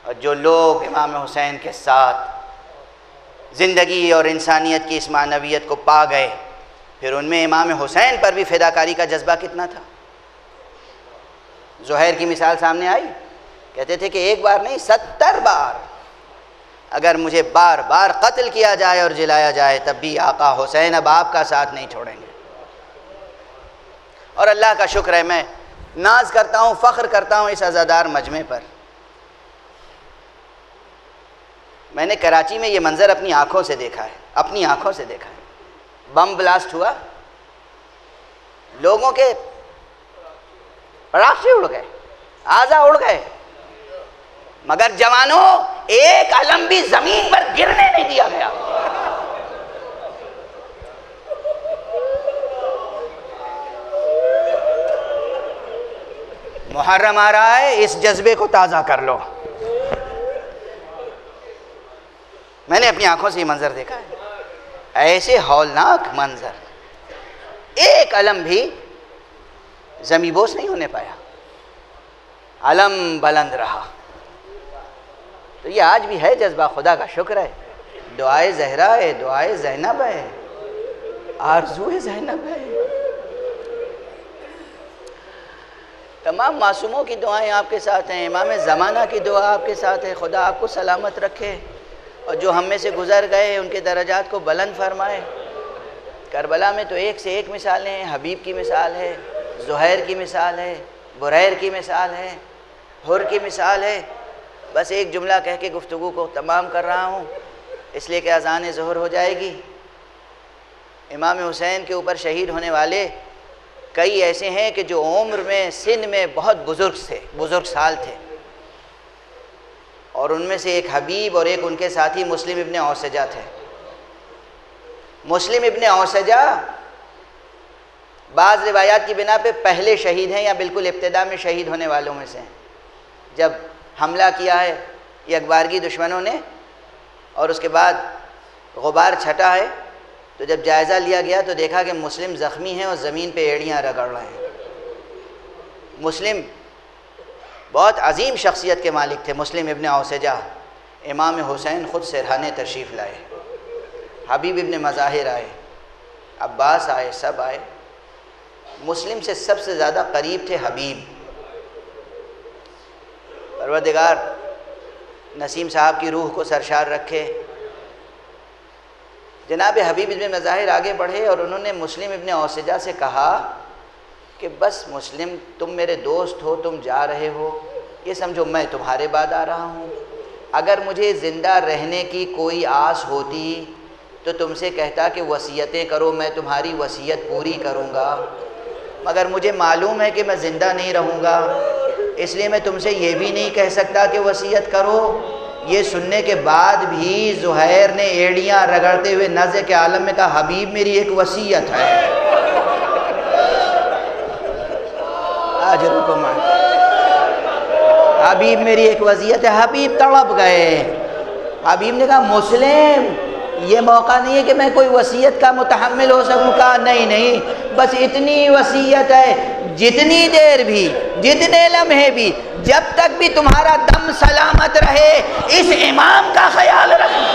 اور جو لوگ امام حسین کے ساتھ زندگی اور انسانیت کی اس معنویت کو پا گئے، پھر ان میں امام حسین پر بھی فداکاری کا جذبہ کتنا تھا. زہیر کی مثال سامنے آئی، کہتے تھے کہ 1 بار نہیں 70 بار اگر مجھے بار بار قتل کیا جائے اور جلایا جائے تب بھی آقا حسین اب آپ کا ساتھ نہیں چھوڑیں گے. اور اللہ کا شکر ہے، میں ناز کرتا ہوں، فخر کرتا ہوں اس عزادار مجمع پر. میں نے کراچی میں یہ منظر اپنی آنکھوں سے دیکھا ہے، اپنی آنکھوں سے دیکھا ہے. بم بلاسٹ ہوا، لوگوں کے پڑاخے اڑ گئے، اعضا اڑ گئے، مگر جوانوں ایک علم بھی زمین پر گرنے نہیں دیا گیا. محرم آ رہا ہے، اس جذبے کو تازہ کر لو. میں نے اپنی آنکھوں سے یہ منظر دیکھا ہے، ایسے ہولناک منظر، ایک علم بھی زمین بوس نہیں ہونے پایا، علم بلند رہا. تو یہ آج بھی ہے جذبہ، خدا کا شکر ہے. دعائے زہرا ہے، دعائے زینب ہے، آرزوئے زینب ہے. تمام معصوموں کی دعائیں آپ کے ساتھ ہیں، امام زمانہ کی دعا آپ کے ساتھ ہے. خدا آپ کو سلامت رکھے اور جو ہم میں سے گزر گئے ان کے درجات کو بلند فرمائے. کربلا میں تو ایک سے ایک مثالیں ہیں. حبیب کی مثال ہے، زہیر کی مثال ہے، بریر کی مثال ہے، حر کی مثال ہے. بس ایک جملہ کہہ کے گفتگو کو تمام کر رہا ہوں، اس لیے کہ اذان ظہر ہو جائے گی۔ امام حسین کے اوپر شہید ہونے والے کئی ایسے ہیں کہ جو عمر میں سن میں بہت بزرگ سال تھے، اور ان میں سے ایک حبیب اور ایک ان کے ساتھی مسلم ابن اوسجہ تھے۔ مسلم ابن اوسجہ بعض روایات کی بنا پہ پہلے شہید ہیں یا بالکل ابتدا میں شہید ہونے والوں میں سے ہیں۔ جب حملہ کیا ہے یکبارگی دشمنوں نے اور اس کے بعد غبار چھٹا ہے، تو جب جائزہ لیا گیا تو دیکھا کہ مسلم زخمی ہیں اور زمین پہ ایڑیاں رگڑ رہے ہیں۔ مسلم بہت عظیم شخصیت کے مالک تھے، مسلم ابن اوسجہ۔ امام حسین خود سرہانے تشریف لائے، حبیب ابن مظاہر آئے، عباس آئے، سب آئے۔ مسلم سے سب سے زیادہ قریب تھے حبیب۔ پروردگار نسیم صاحب کی روح کو سرشار رکھے۔ جناب حبیب ابن مظاہر آگے بڑھے اور انہوں نے مسلم ابن اوسجہ سے کہا کہ بس مسلم، تم میرے دوست ہو، تم جا رہے ہو، یہ سمجھو میں تمہارے بعد آ رہا ہوں۔ اگر مجھے زندہ رہنے کی کوئی آس ہوتی تو تم سے کہتا کہ وصیتیں کرو، میں تمہاری وصیت پوری کروں گا، مگر مجھے معلوم ہے کہ میں زندہ نہیں رہوں گا، اس لیے میں تم سے یہ بھی نہیں کہہ سکتا کہ وصیت کرو۔ یہ سننے کے بعد بھی زہیر نے ایڑیاں رگڑتے ہوئے نزع کے عالم میں کہا حبیب میری ایک وصیت ہے۔ اجرکم حبیب میری ایک وصیت ہے۔ حبیب تڑپ گئے۔ حبیب نے کہا مسلم یہ موقع نہیں ہے کہ میں کوئی وصیت کا متحمل ہو سکوں۔ کہا نہیں، بس اتنی وصیت ہے، جتنی دیر بھی، جتنے لمحے بھی، جب تک بھی تمہارا دم سلامت رہے اس امام کا خیال رکھنا،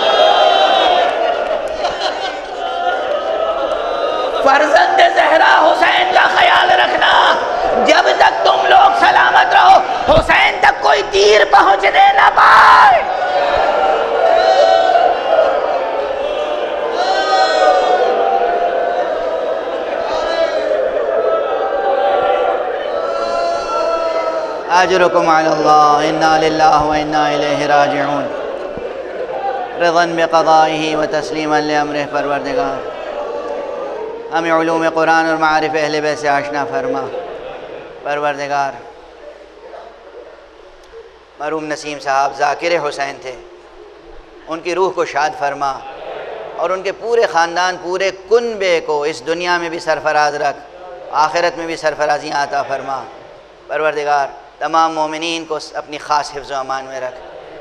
فرزند زہرا حسین کا خیال رکھنا۔ جب تک تم لوگ سلامت رہو حسین تک کوئی تیر پہنچنے نہ پائے۔ اجرکم علی اللہ، انا للہ و انا الیہ راجعون۔ رضا بقضائہ و تسلیما لامرہ، پروردگار ہمیں علوم قرآن اور معارف اہل بیت سے آشنا فرما۔ پروردگار مرحوم نسیم صاحب ذاکر حسین تھے، ان کی روح کو شاد فرما، اور ان کے پورے خاندان، پورے کنبے کو اس دنیا میں بھی سرفراز رکھ، آخرت میں بھی سرفرازیاں عطا فرما۔ پروردگار تمام مومنین کو اپنی خاص حفظ و امان میں رکھ۔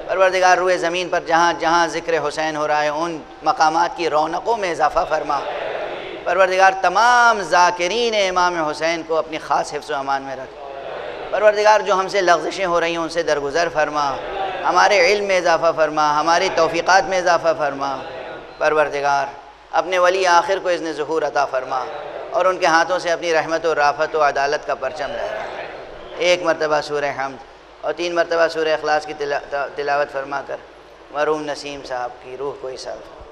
پروردگار روئے زمین پر جہاں جہاں ذکر حسین ہو رہا ہے ان مقامات کی رونقوں میں اضافہ فرما۔ پروردگار تمام ذاکرین امام حسین کو اپنی خاص حفظ و امان میں رکھ۔ پروردگار جو ہم سے لغزشیں ہو رہی ہیں ان سے درگزر فرما، ہمارے علم میں اضافہ فرما، ہماری توفیقات میں اضافہ فرما۔ پروردگار اپنے ولی آخر کو اذن ظہور عطا فرما، اور ان کے ہاتھوں سے اپنی رحمت و رافت و عدالت کا پرچم لہرائے۔ ایک مرتبہ سورہ حمد اور 3 مرتبہ سورہ اخلاص کی تلاوت فرما کر مرحوم نسیم صاحب کی روح کو ایصال فرما۔